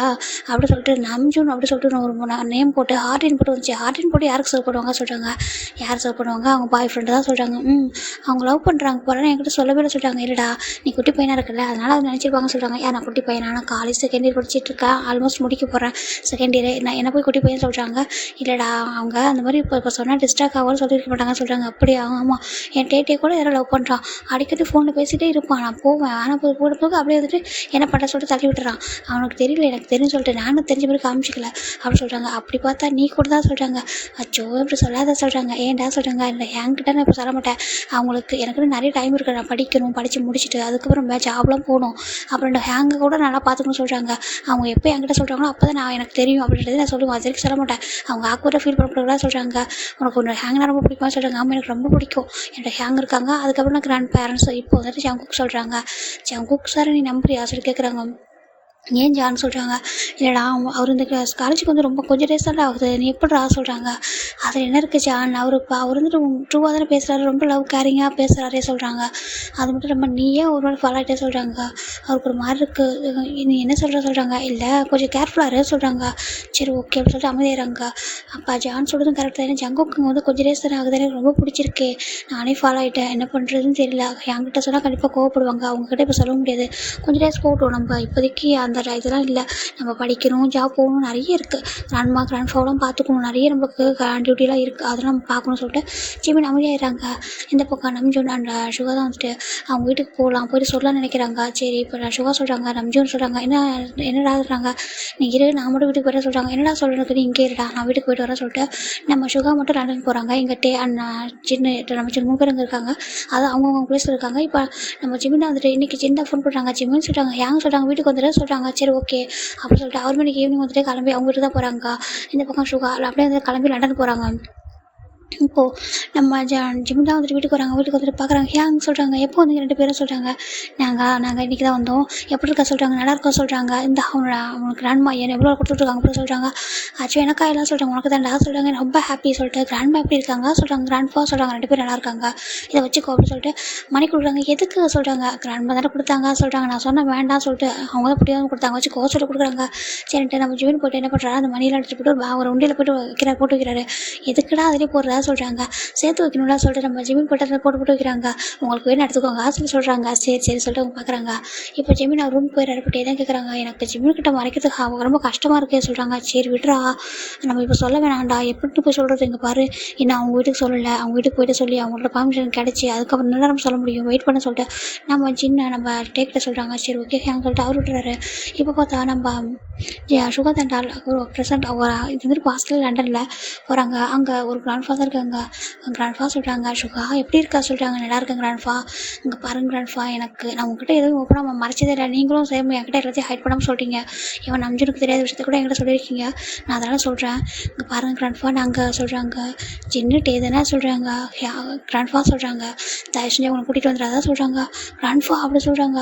அப்படி சொல்லிட்டு நம்ஜூன் அப்படி சொல்லிட்டு ஒரு நேம் போட்டு ஹார்டின் போட்டு வந்துச்சு. ஹார்டின் போட்டு யாருக்கு சேவ் பண்ணுவாங்க சொல்கிறாங்க. யார் சேவ் பண்ணுவாங்க அவங்க பாய் ஃப்ரெண்டு தான் சொல்கிறாங்க. அவங்க லவ் பண்ணுறாங்க போகிறேன்னு என்கிட்ட சொல்லவே சொல்கிறாங்க. இல்லைடா நீ குட்டி பையனாக இருக்குல்ல அதனால் அது நினச்சிருப்பாங்க சொல்கிறாங்க. நான் குட்டி பையனா நான் காலேஜ் செகண்ட் இயர் படிச்சுட்டு இருக்கேன். ஆல்மோஸ்ட் முடிக்க போகிறேன் செகண்ட் இயர். நான் என்ன போய் குட்டி பையன் சொல்கிறாங்க. இல்லைடா அவங்க அந்த மாதிரி இப்போ சொன்னால் டிஸ்ட்ராக்ட் ஆகும்னு சொல்லியிருக்க மாட்டாங்க சொல்கிறாங்க. அப்படியே ஆமாம் என் டேட்டே கூட யாரும் லவ் பண்ணுறான். அடிக்கடி ஃபோனில் பேசிகிட்டே இருப்பான். நான் போவேன் ஆனால் போக அப்படியே வந்துட்டு என்ன பண்ண சொல்லிட்டு தள்ளி விட்டுறான். அவனுக்கு தெரியல எனக்கு தெரியும் சொல்லிட்டு நானும் தெரிஞ்ச மாதிரி காமிச்சிக்கல அப்படி சொல்கிறாங்க. அப்படி பார்த்தா நீ கூட தான் சொல்கிறாங்க. அச்சோ இப்படி சொல்லாத சொல்கிறாங்க. ஏன்டா சொல்கிறாங்க. இல்லை என்கிட்ட நான் இப்போ சொல்ல மாட்டேன். அவங்களுக்கு எனக்கு நிறைய டைம் இருக்குது. நான் படித்து முடிச்சுட்டு அதுக்கப்புறம் ஜாப்லாம் போகணும். அப்புறம் இந்த ஹேங்கை கூட நல்லா பார்த்துக்கணும்னு சொல்கிறாங்க. அவங்க எப்போ என்கிட்ட சொல்கிறாங்களோ அப்போ தான் நான் எனக்கு தெரியும் அப்படின்றது நான் சொல்லுவேன். அது வரைக்கும் சொல்ல மாட்டேன். அவங்க ஆக்வர்டாக ஃபீல் பண்ணக்கூடாது சொல்கிறாங்க. உனக்கு ஒன்று ஹேங்னா ரொம்ப பிடிக்குமா சொல்கிறாங்க. ஆமாம் எனக்கு ரொம்ப பிடிக்கும். என்னோட ஹேங் இருக்காங்க. அதுக்கப்புறம் நான் கிராண்ட் பேரண்ட்ஸ் இப்போ வந்துட்டு ஜங்குக் சொல்கிறாங்க. ஜங்குக் சார் நீ நம்புறியா சொல்லி கேட்குறாங்க. ஏன் ஜான்னு சொல்கிறாங்க. இல்லைடா அவர் இந்த காலேஜுக்கு வந்து ரொம்ப கொஞ்சம் டேஸ் தான் ஆகுது. நீ எப்படிடா சொல்கிறாங்க. அதில் என்ன இருக்குது ஜான் அவர் வந்துட்டு ட்ரூவாக தானே பேசுகிறாரு. ரொம்ப லவ் கேரிங்காக பேசுகிறாரே சொல்கிறாங்க. அது மட்டும் நம்ம நீயே ஒரு நாள் ஃபாலோ ஆகிட்டே சொல்கிறாங்க. அவருக்கு ஒரு மாதிரி இருக்குது. நீ என்ன சொல்கிறாங்க. இல்லை கொஞ்சம் கேர்ஃபுல்லாக சொல்கிறாங்க. சரி ஓகே அப்படின்னு சொல்லிட்டு அமைதியாகிறாங்க. அப்பா ஜான் சொல்கிறதும் கரெக்டாக தான். ஏன்னா ஜங்குக்கு வந்து கொஞ்சம் டேஸ் தானே ஆகுது. எனக்கு ரொம்ப பிடிச்சிருக்கு. நானே ஃபாலோ ஆகிட்டேன். என்ன பண்ணுறதுன்னு தெரியல. என்கிட்ட சொன்னால் கண்டிப்பாக கோவப்படுவாங்க. அவங்ககிட்ட இப்போ சொல்ல முடியாது. கொஞ்சம் டேஸ் போட்டோம். நம்ம இப்போதைக்கு அந்த இதெல்லாம் இல்லை. நம்ம படிக்கணும் ஜாப் போகணும் நிறைய இருக்குது. கிராண்ட்ஃபாவெலாம் பார்த்துக்கணும். நிறைய நமக்கு டியூட்டிலாம் இருக்குது. அதெல்லாம் நம்ம பார்க்கணும்னு சொல்லிட்டு ஜிமின் அமைதியாகிறாங்க. இந்த பக்கம் நம்ஜூன் அந்த சுகா தான் வந்துட்டு அவங்க வீட்டுக்கு போயிட்டு சொல்லலாம்னு நினைக்கிறாங்க. சரி இப்போ நான் சுகா சொல்கிறாங்க. நம்ஜூன் சொல்கிறாங்க. என்னடா சொல்கிறாங்க. நீ இரு நான் மட்டும் வீட்டுக்கு போய்ட்டு சொல்கிறாங்க. என்னடா சொல்கிறதுக்கு நீ இங்கே இருடா நான் வீட்டுக்கு போய்ட்டு வரேன் சொல்லிட்டு நம்ம சுகா மட்டும் லண்டன் போகிறாங்க. இங்கே நம்ம சின்ன 3 பேர் இங்கே இருக்காங்க. அது அவங்கவுங்க பிளேஸில் இருக்காங்க. இப்போ நம்ம ஜிமின் வந்துட்டு இன்றைக்கி சின்ன ஃபோன் பண்ணுறாங்க. ஜிமின் சொல்கிறாங்க ஹேங் சொல்கிறாங்க வீட்டுக்கு வந்துட்டு சொல்கிறாங்க. சரி ஓகே அப்படின்னு சொல்லிட்டு 6 மணிக்கு ஈவினிங் வந்துட்டு கிளம்பி அவங்க வீட்டு தான் போகிறாங்க. இந்த பக்கம் சுகா அப்படியே வந்து கிளம்பி லண்டன் போகிறாங்க. இப்போது நம்ம ஜிமின் தான் வந்துட்டு வீட்டுக்கு வராங்க. வீட்டுக்கு வந்துட்டு பார்க்குறாங்க. ஹேங் சொல்கிறாங்க. எப்போ வந்தீங்க 2 பேரும் சொல்கிறாங்க. நாங்கள் இன்றைக்கி தான் வந்தோம். எப்படி இருக்கா சொல்கிறாங்க. நல்லா இருக்கா சொல்கிறாங்க. இந்த அவனுக்கு கிராண்ட்மா எவ்வளோ கொடுத்துட்ருக்காங்க அப்புறம் சொல்கிறாங்க. ஆக்சுவலி எனக்கா எல்லாம் சொல்கிறாங்க. உனக்கு தான்டா சொல்கிறாங்க. ரொம்ப ஹாப்பி சொல்லிட்டு கிராண்ட்மா எப்படி இருக்காங்க சொல்கிறாங்க. கிராண்ட்ஃபா சொல்கிறாங்க. 2 பேரும் நல்லா இருக்காங்க. இதை வச்சுக்கோ அப்படின்னு சொல்லிட்டு மணி கொடுக்குறாங்க. எதுக்கு சொல்கிறாங்க. கிராண்ட்மா தானே கொடுத்தாங்க சொல்கிறாங்க. நான் சொன்னேன் வேண்டாம் சொல்லிட்டு அவங்க தான் பிடிக்காம கொடுத்தாங்க. வச்சுக்கோ சொல்லிட்டு கொடுக்குறாங்க. சரின்ட்டு நம்ம ஜிமின் போய்ட்டு என்ன பண்ணுறாரு அந்த மணியெல்லாம் எடுத்துகிட்டு போய்ட்டு ஒரு உண்டியில் போட்டு வைக்கிறாரு. எதுக்குடா அதிலே போடுறா சொல்கிறாங்க. சேர்த்து வைக்கணும்ல சொல்லிட்டு நம்ம ஜிமின் போட்டு போட்டு வைக்கிறாங்க. உங்களுக்கு வேணும் எடுத்துக்கோங்க சொல்லி சொல்கிறாங்க. சரி சொல்லிட்டு அவங்க பார்க்குறாங்க. இப்போ ஜிமின் அவர் ரூம் போயிடாரு. பட் எதாவது கேட்குறாங்க. எனக்கு ஜிமின் கிட்ட மறைக்கிறதுக்கு அவங்க ரொம்ப கஷ்டமாக இருக்கே சொல்கிறாங்க. சரி விட்றா நம்ம இப்போ சொல்ல வேணாம்டா. எப்படி போய் சொல்கிறது. இங்கே பாரு இன்னும் அவங்க வீட்டுக்கு சொல்லலை. அவங்க வீட்டுக்கு போய்ட்டு சொல்லி அவங்களோட பர்மிஷன் கிடச்சி அதுக்கப்புறம் நல்லா நம்ம சொல்ல முடியும். வெயிட் பண்ண சொல்லிட்டு நம்ம டேக்கிட்ட சொல்கிறாங்க. சரி ஓகே ஹேங் சொல்லிட்டு அவர் விட்டுறாரு. இப்போ பார்த்தா நம்ம சுகா தண்டால் ஒரு ப்ரெசென்ட் ஒரு இது வந்துட்டு பாஸ்டில் லண்டனில் போகிறாங்க. அங்கே ஒரு கிராண்ட்ஃபா இருக்காங்க. கிராண்ட்ஃபா சொல்கிறாங்க, சுகா எப்படி இருக்கா சொல்கிறாங்க. நல்லா இருக்கேன் கிராண்ட்ஃபா. இங்கே பாருங்க கிராண்ட்ஃபா, எனக்கு நான் உங்ககிட்ட எதுவும் ஓப்பனாக மறைச்சதே இல்லை. நீங்களும் சேம் என்கிட்ட எல்லாத்தையும் ஹைட் பண்ணாமல் சொல்லிட்டீங்க. இவன் நம்ஜனுக்கு தெரியாத விஷயத்த கூட என்கிட்ட சொல்லியிருக்கீங்க. நான் அதெல்லாம் சொல்கிறேன். இங்கே பாருங்க கிராண்ட்ஃபா, நாங்கள் சொல்கிறாங்க சின்னுட்டு எதுனா சொல்கிறாங்க. கிராண்ட்ஃபா சொல்கிறாங்க, தயவு செஞ்சு அவங்களை கூட்டிகிட்டு வந்துடாதான் சொல்கிறாங்க. கிராண்ட்ஃபா அப்படி சொல்கிறாங்க.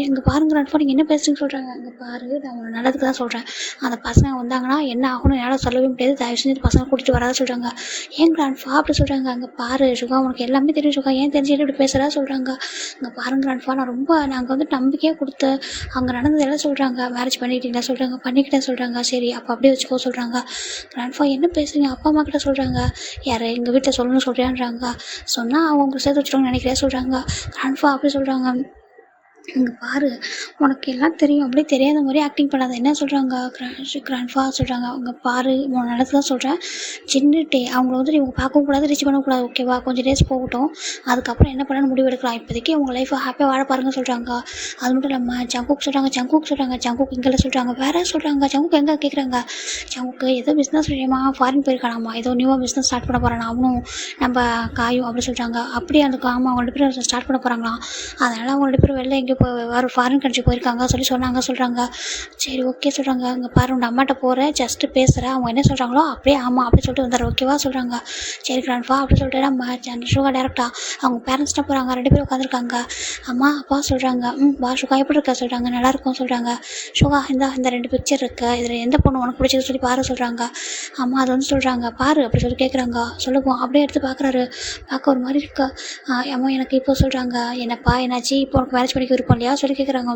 இங்கே பாருங்க கிராண்ட்ஃபா, நீங்கள் என்ன பேசுறீங்கன்னு சொல்கிறாங்க. இங்கே பாரு, நான் உங்களை நல்லதுக்கு தான் சொல்கிறேன். அந்த பசங்க வந்தாங்கன்னா என்ன ஆகணும் என்னால் சொல்லவே முடியாது. தயவு செஞ்சு பசங்க கூட்டிகிட்டு வராத சொல்கிறாங்க. ஏன் கிராண்ட்ஃபா அப்படி சொல்கிறாங்க. அங்கே பாரு சுகா, உனக்கு எல்லாமே தெரியும் சுகா, ஏன் தெரிஞ்சுட்டு இப்படி பேசுகிறா சொல்கிறாங்க. இங்கே பாருங்க கிராண்ட்ஃபா, நாங்கள் வந்து நம்பிக்கையாக கொடுத்து அங்கே நடந்ததெல்லாம் சொல்கிறாங்க. மேரேஜ் பண்ணிக்கிட்டீங்களா சொல்கிறாங்க. பண்ணிக்கிட்டேன் சொல்கிறாங்க. சரி அப்போ அப்படியே வச்சுக்கோ சொல்கிறாங்க. கிராண்ட்ஃபா என்ன பேசுறீங்க, அப்பா அம்மா கிட்ட சொல்கிறாங்க. யார் எங்கள் வீட்டில் சொல்லணும்னு சொல்கிறான்றாங்க. சொன்னால் அவங்க சேர்த்து வச்சுருவாங்க நினைக்கிறேன் சொல்கிறாங்க. கிராண்ட்ஃபா அப்படி சொல்கிறாங்க. இங்கே பாரு, உனக்கு எல்லாம் தெரியும், அப்படியே தெரியாத மாதிரி ஆக்டிங் பண்ணாத. என்ன சொல்கிறாங்க. கிராண்ட்ஃபா சொல்கிறாங்க, அவங்க பாரு உன் நல்லது தான் சொல்கிறேன். சின்னட்டே அவங்கள வந்து இவங்க பார்க்கவும் கூடாது, ரீச் பண்ணக்கூடாது, ஓகேவா. கொஞ்சம் டேஸ் போகட்டும், அதுக்கப்புறம் என்ன பண்ணணும்னு முடிவு எடுக்கலாம். இப்போதைக்கு உங்கள் லைஃப்பை ஹாப்பியாக வாழ பாருங்க சொல்கிறாங்க. அது மட்டும் இல்லாமல் ஜங்குக்கு சொல்கிறாங்க. ஜங்குக்கு இங்கே சொல்கிறாங்க. வேறு சொல்கிறாங்க. ஜங்குக்கு எங்கே கேட்குறாங்க. ஜங்குக்கு ஏதோ பிஸ்னஸ் விஷயமா ஃபாரின் போயிருக்கானாமா, ஏதோ நியூவாக பிஸ்னஸ் ஸ்டார்ட் பண்ண போகிறானா அவனும் நம்ம காயும் அப்படி சொல்கிறாங்க. அப்படியே அந்த ஆமாம் அவங்க 2 பேரும் ஸ்டார்ட் பண்ண போகிறாங்களாம். அதனால் அவங்க 2 பேரும் வெளில எங்கேயோ வேறு ஃபாரின் கண்ட்ரி போயிருக்காங்க சொன்னாங்க சொல்கிறாங்க. சரி ஓகே சொல்கிறாங்க. இங்கே பாரு, உங்கள் அம்மாட்ட போகிறேன், ஜஸ்ட்டு பேசுகிறேன், அவங்க என்ன சொல்கிறாங்களோ அப்படியே ஆமாம் அப்படி சொல்லிட்டு வந்துடுற, ஓகேவா சொல்கிறாங்க. சரி கிராண்ட்ஃபா அப்படி சொல்லிட்டு நம்ம சுகா டேரெக்டாக அவங்க பேரண்ட்ஸ்லாம் போகிறாங்க. 2 பேரும் உட்காந்துருக்காங்க. அம்மா அப்பா சொல்கிறாங்க. வா சுகா எப்படி இருக்கா சொல்கிறாங்க. நல்லாயிருக்கும் சொல்கிறாங்க. சுகா இந்த 2 பிக்சர் இருக்குது, இதில் எந்த பொண்ணு உனக்கு பிடிச்சது சொல்லி பாரு சொல்கிறாங்க. அம்மா அது வந்து சொல்கிறாங்க பாரு அப்படி சொல்லி கேட்குறாங்க. சொல்லுவோம் அப்படியே எடுத்து பார்க்குறாரு. பார்க்க ஒரு மாதிரி இருக்கா. அம்மா எனக்கு இப்போ சொல்கிறாங்க, என்னப்பா என்னாச்சு, இப்போ உனக்கு மேரேஜ் பண்ணிக்க விருப்பம் இல்லையா சொல்லி கேட்குறாங்க.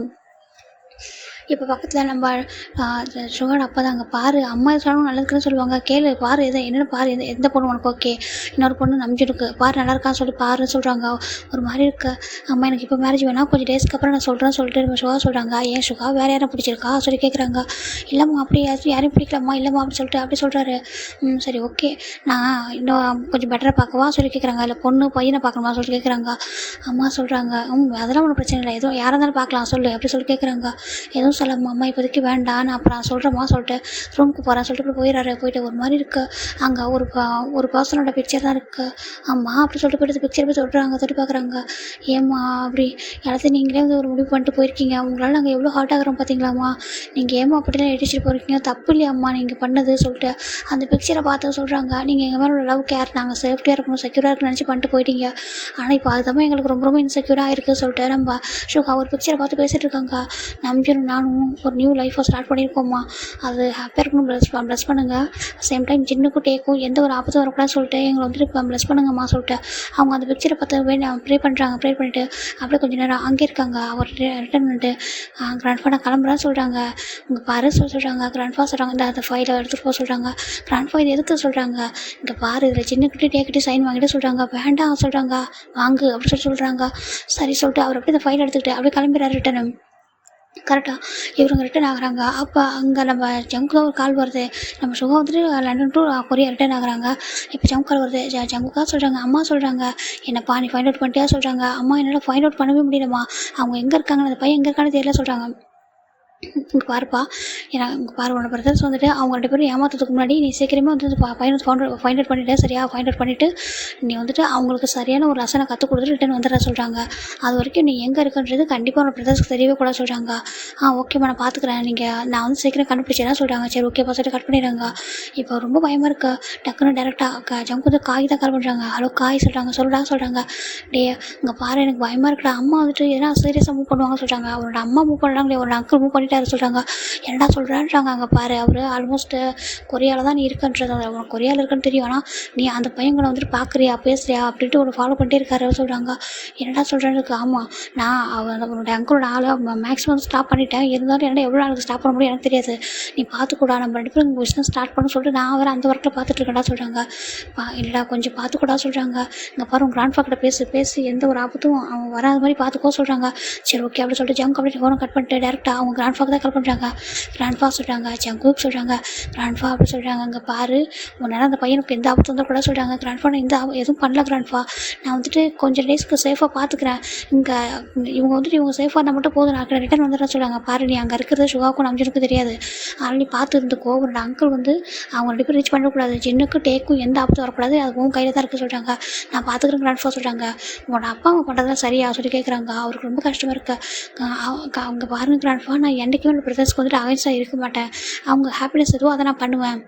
இப்போ பக்கத்தில் நம்ம சுகோட அப்பா தான். அங்கே பாரு, அம்மா சொன்னாலும் நல்லதுக்குன்னு சொல்லுவாங்க, கேளு பாரு என்னென்னு பாரு, எந்த பொண்ணு உனக்கு ஓகே, இன்னொரு பொண்ணு நம்பிச்சிருக்கு பாரு நல்லா இருக்கான்னு சொல்லி பாருன்னு சொல்கிறாங்க. ஒரு மாதிரி இருக்கு. அம்மா எனக்கு இப்போ மேரேஜ் வேணாம், கொஞ்சம் டேஸ்க்கு அப்புறம் நான் சொல்கிறேன்னு சொல்லிட்டு சுகா சொல்கிறாங்க. ஏன் சுகா வேறு யாரும் பிடிச்சிருக்கா சொல்லி கேட்குறாங்க. இல்லைம்மா அப்படி யாரையும் பிடிக்கலாமா, இல்லைம்மா அப்படி சொல்கிறாரு. சரி ஓகே, நான் இன்னும் கொஞ்சம் பெட்டராக பார்க்கவா சொல்லி கேட்குறாங்க. இல்லை பொண்ணு பையனை பார்க்கணுமா சொல்லி கேட்குறாங்க. அம்மா சொல்கிறாங்க அதெல்லாம் ஒன்றும் பிரச்சனை இல்லை, எதுவும் யாராக இருந்தாலும் பார்க்கலாம் சொல்லு அப்படி சொல்லி கேட்குறாங்க. எதுவும் சொல்லாமா அம்மா இப்போதைக்கு வேண்டாம், நான் அப்புறம் சொல்கிறேம்மா சொல்லிட்டு ரூமுக்கு போகிறேன் சொல்லிட்டு இப்படி போயிட்டு ஒரு மாதிரி இருக்குது. அங்கே ஒரு பர்சனோட பிக்சர் தான் இருக்குது. அம்மா அப்படி சொல்லிட்டு போய்ட்டு பிக்சர் போய் சொல்கிறாங்க. சொல்லி பார்க்குறாங்க. ஏம்மா அப்படி எல்லாத்தையும் நீங்களே வந்து ஒரு முடிவு பண்ணிட்டு போயிருக்கீங்க, உங்களால் நாங்கள் எவ்வளோ ஹார்ட் ஆகிறோம் பார்த்தீங்களாம்மா, நீங்கள் ஏமா அப்படிலாம் எடுத்துட்டு போயிருக்கீங்க, தப்பு இல்லையாம்மா நீங்கள் பண்ணது சொல்லிட்டு அந்த பிக்சரை பார்த்து சொல்கிறாங்க. நீங்கள் எங்கள் மேலே லவ் கேர், நாங்கள் சேஃப்டியாக இருக்கணும் செக்யூராக இருக்குன்னு நினச்சி பண்ணிட்டு போயிட்டீங்க, ஆனால் இப்போ அதுதான் எங்களுக்கு ரொம்ப ரொம்ப இன்செக்யூராக இருக்குது சொல்லிட்டு நம்ம ஒரு பிக்சரை பார்த்து பேசிகிட்டு இருக்காங்க. நம்பியும் நானும் ஒரு நியூ லைஃப்பை ஸ்டார்ட் பண்ணியிருக்கோம்மா, அது ஹாப்பியாக இருக்கணும், ப்ளஸ் பண்ணுங்கள். சேம் டைம் சின்னுக்கும் டேக்கும் எந்த ஒரு ஆபத்தும் வரக்கூடாதுன்னு சொல்லிட்டு எங்களை வந்துட்டு இப்போ ப்ளஸ் பண்ணுங்கம்மா சொல்லிட்டு அவங்க அந்த பிக்சரை பார்த்து ப்ரே பண்ணுறாங்க. ப்ரே பண்ணிவிட்டு அப்படியே கொஞ்சம் நேரம் அங்கே இருக்காங்க. அவர் ரிட்டர்ன் பண்ணிட்டு கிராண்ட்ஃபா நான் கிளம்புறேன்னு சொல்கிறாங்க. இங்கே பாரு சொல்கிறாங்க. கிராண்ட்ஃபா சொல்கிறாங்க இந்த அந்த ஃபைலை எடுத்துகிட்டு போக சொல்கிறாங்க. கிராண்ட்ஃபா இது எதுக்கு சொல்கிறாங்க. இங்கே பாரு இதில் சின்னக்கிட்டே டேக்கிட்டே சைன் வாங்கிட்டு சொல்கிறாங்க. வேண்டாம் சொல்கிறாங்க, வாங்கு அப்படி சொல்கிறாங்க. சரி சொல்லிட்டு அவர் அப்படியே இந்த ஃபைல் எடுத்துக்கிட்டு அப்படியே கிளம்பிடுறாரு ரிட்டர்னு. கரெக்டாக இவங்க ரிட்டர்ன் ஆகுறாங்க. அப்போ அங்கே நம்ம ஜங்குக்கு ஒரு கால் வருது. நம்ம சுகா வந்துட்டு லண்டன் டு கொரியா ரிட்டர்ன் ஆகுறாங்க. இப்போ ஜங்கு கால் வருது. ஜங்குக்கா சொல்கிறாங்க. அம்மா சொல்கிறாங்க என்னப்பா நீ ஃபைண்ட் அவுட் பண்ணிட்டியா சொல்கிறாங்க. அம்மா என்னால் ஃபைண்ட் அவுட் பண்ணவே முடியலம்மா, அவங்க எங்கே இருக்காங்கன்னு அந்த பையன் எங்கே இருக்கான்னு தெரியல சொல்கிறாங்க. இங்கே பாருப்பா, ஏன்னா இங்கே பாரு உன்னோட பிரதர்ஸ் வந்துட்டு அவங்க 2 பேரும் ஏமாத்துறதுக்கு முன்னாடி நீ சீக்கிரமே வந்து பையனை ஃபைண்ட் அவுட் பண்ணிவிட்டு சரியா ஃபைண்ட் அவுட் பண்ணிவிட்டு நீ வந்துட்டு அவங்களுக்கு சரியான ஒரு லெசனை கற்றுக் கொடுத்துட்டு ரிட்டர்ன் வந்துடுற சொல்கிறாங்க. அது வரைக்கும் நீ எங்கே இருக்குன்றது கண்டிப்பாக உன்னோட பிரதர்ஸ்க்கு தெரியவே கூட சொல்கிறாங்க. ஓகேம்மா நான் பார்த்துக்குறேன், நான் வந்து சீக்கிரம் கண்டுபிடிச்சேன்னா சொல்கிறாங்க. சரி ஓகே பார்த்துட்டு கட் பண்ணிடுறாங்க. இப்போ ரொம்ப பயமாக இருக்கு. டக்குன்னு டேரெக்டாக ஜங்கு வந்து காய் தான் கால் பண்ணுறாங்க. ஹலோ காய் சொல்கிறாங்க. சொல்கிறாங்க டே இங்கே பாரு எனக்கு பயமாக இருக்குடா, அம்மா வந்துட்டு எதனா சீரியஸாக மூவ் பண்ணுவாங்க சொல்கிறாங்க. அவரோட அம்மா மூவ் பண்ணுறாங்களே, ஒரு அங்கிள் மூவ் பண்ணிட்டு சொல்கிறாங்க. என்னடா சொல்கிறான்றாங்க. அங்கே பாரு அவர் ஆல்மோஸ்ட் கொரியாவில் தான் நீ இருக்குன்றது, அவன் கொரியாவில் இருக்குன்னு தெரியும், ஆனால் நீ அந்த பையங்களை வந்துட்டு பார்க்குறியா பேசுறியா அப்படின்ட்டு ஒரு ஃபாலோ பண்ணிட்டே இருக்காரு சொல்கிறாங்க. என்னடா சொல்கிறான்னு இருக்கு. ஆமாம் நான் அவனோட அங்கிளோட ஆளை மேக்ஸிமம் ஸ்டாப் பண்ணிட்டேன், இருந்தாலும் என்ன எவ்வளோ நாளுக்கு ஸ்டாப் பண்ண முடியும் எனக்கு தெரியாது, நீ பார்த்துக்கூடா நம்ம 2 பேரும் பிஸ்னஸ் ஸ்டார்ட் பண்ண சொல்லிட்டு நான் வேறு அந்த ஒர்க்கில் பார்த்துட்டு இருக்கேன்டா சொல்கிறாங்க. இல்லைடா கொஞ்சம் பார்த்துக்கூடா சொல்கிறாங்க. இங்கே பாரு உங்கள் கிராண்ட்ஃபா கிட்ட பேசி எந்த ஒரு ஆபத்தும் அவன் வராத மாதிரி பார்த்துக்கோ சொல்கிறாங்க. சரி ஓகே அப்படி சொல்லிட்டு ஜங்க் அப்படி ஃபோனை கட் பண்ணிட்டு டேரெக்டாக அவங்க கிராண்ட்ஃபா கிராண்ட்ஃபாக்கு தான் கால் பண்ணுறாங்க. கிராண்ட்ஃபா சொல்கிறாங்க, ஜங்குக்கு சொல்கிறாங்க, கிராண்ட்ஃபா அப்படி சொல்கிறாங்க, அங்கே பாரு உன்னால் அந்த பையனுக்கு எந்த ஆபத்து வந்துடக்கூடாது சொல்கிறாங்க. கிராண்ட்ஃபா நான் எந்த எதுவும் பண்ணல கிராண்ட்ஃபா, நான் வந்துட்டு கொஞ்சம் டேஸ்க்கு சேஃபாக பார்த்துக்கிறேன். இங்கே இவங்க வந்துட்டு இவங்க சேஃபாக இருந்தால் மட்டும் போதும், நான் ரிட்டர்ன் வந்துடுறேன் சொல்கிறாங்க. பாரு நீ அங்கே இருக்கிறது சுகாவுக்கும் நம்ஜனுக்கும் தெரியாது, ஆல்ரெடி பார்த்து இருந்துக்கோ. உன்னோட அங்கிள் வந்து அவங்க 2 பேரும் ரீச் பண்ணக்கூடாது, ஜின்னுக்கும் டேக்கும் எந்த ஆபத்தும் வரக்கூடாது, அது உன் கையில் தான் இருக்குது சொல்கிறாங்க. நான் பார்த்துக்கிறேன் கிராண்ட்ஃபா சொல்கிறாங்க. உன்னோட அப்பா அவங்க பண்ணுறதுலாம் சரியா சொல்லி கேட்குறாங்க. அவருக்கு ரொம்ப கஷ்டமாக இருக்கு. அவங்க பாருங்க கிராண்ட்ஃபா, நான் என்றைக்குமே என்னோட பிரதர்ஸ்க்கு வந்துட்டு அகைன்ஸ்டாக இருக்க மாட்டேன், அவங்க ஹாப்பினஸ் எதுவும் அதை நான் பண்ணுவேன்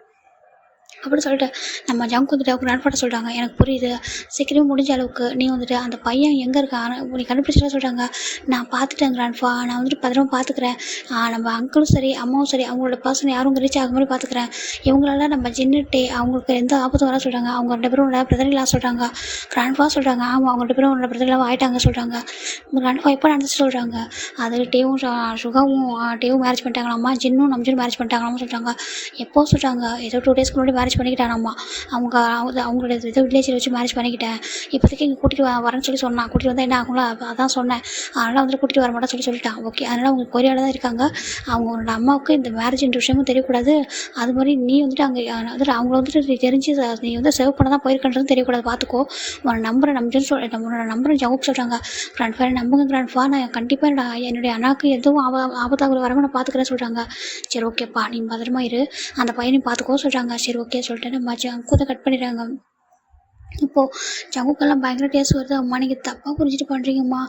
அப்படின்னு சொல்லிட்டு நம்ம ஜங்க் வந்துட்டு அவங்க கிராண்ட்ஃபாட்ட சொல்கிறாங்க. எனக்கு புரியுது, சீக்கிரமே முடிஞ்ச அளவுக்கு நீ வந்துட்டு அந்த பையன் எங்கே இருக்கான் நீ கண்டுபிடிச்சா சொல்கிறாங்க. நான் பார்த்துட்டேன் கிராண்ட்ஃபா, நான் வந்துட்டு பத்திரமா பார்த்துக்கிறேன். நம்ம அங்கிளும் சரி அம்மாவும் சரி அவங்களோட பர்சன் யாரும் ரீச் ஆக மாதிரி பார்த்துக்கிறேன். இவங்களால நம்ம ஜின்னுட்டே அவங்களுக்கு எந்த ஆபத்தும் வர சொல்கிறாங்க. அவங்க 2 பேரும் உன்னோட பிரதர்லாம் சொல்கிறாங்க. கிராண்ட்ஃபா சொல்கிறாங்க, ஆமாம் அவங்க 2 பேரும் உன்னோட பிரதர்லாம் ஆகிட்டாங்க சொல்கிறாங்க. கிராண்ட்ஃபா எப்போ நடந்துச்சு சொல்கிறாங்க. அது டேவும் சுகாவும் டேவும் மேரேஜ் பண்ணிட்டாங்களாம்மா, ஜின்னும் நம்ஜனும் மேரேஜ் பண்ணிட்டாங்களாம்மா சொல்கிறாங்க. எப்போ சொல்கிறாங்க, ஏதோ 2 டேஸ்க்கு முன்னாடி மேரேஜ் பண்ணிக்கிட்டானாம்மா. அவங்களோட இதை வில்லேஜில் வச்சு மேரேஜ் பண்ணிக்கிட்டேன். இப்போதைக்கு இங்கே கூட்டிகிட்டு வரேன்னு சொல்லி சொன்னான். கூட்டிகிட்டு வந்தால் என்ன ஆகுங்களா, அதான் சொன்னேன். அதனால் வந்துட்டு கூட்டிகிட்டு வர மாட்டேன் சொல்லிட்டான். ஓகே, அதனால் அவங்க கொரியாவில் தான் இருக்காங்க. அவங்களோட அம்மாவுக்கு இந்த மேரேஜ்ன்ற விஷயமும் தெரியக்கூடாது. அது மாதிரி நீ வந்துட்டு அங்கே வந்துட்டு அவங்கள வந்துட்டு தெரிஞ்சு நீ வந்து சேவ் பண்ண தான் போயிருக்கன்றது தெரியக்கூடாது, பார்த்துக்கோ. உன்னோட நம்பரை நம்ஜன்னு உன்னோட நம்பரை ஜவுக்கு சொல்கிறாங்க. கிராண்ட்ஃபா நம்புங்க கிராண்ட்ஃபா, நான் கண்டிப்பாக என்னுடைய அண்ணாக்கு எதுவும் ஆபத்தாக வராமல் நான் பார்த்துக்கிறேன்னு சொல்கிறாங்க. சரி ஓகேப்பா, நீ பத்திரமா இரு, அந்த பையனையும் பார்த்துக்கோ சொல்கிறாங்க. சரி ஓகே சொல்லிட்டு நம்ம ஜங்குதை கட் பண்ணிடுறாங்க. இப்போது ஜங்குக்கெல்லாம் பயங்கர டேஸ்ட் வருது. அம்மா நீங்கள் தப்பாக புரிஞ்சுட்டு பண்ணுறீங்கம்மா,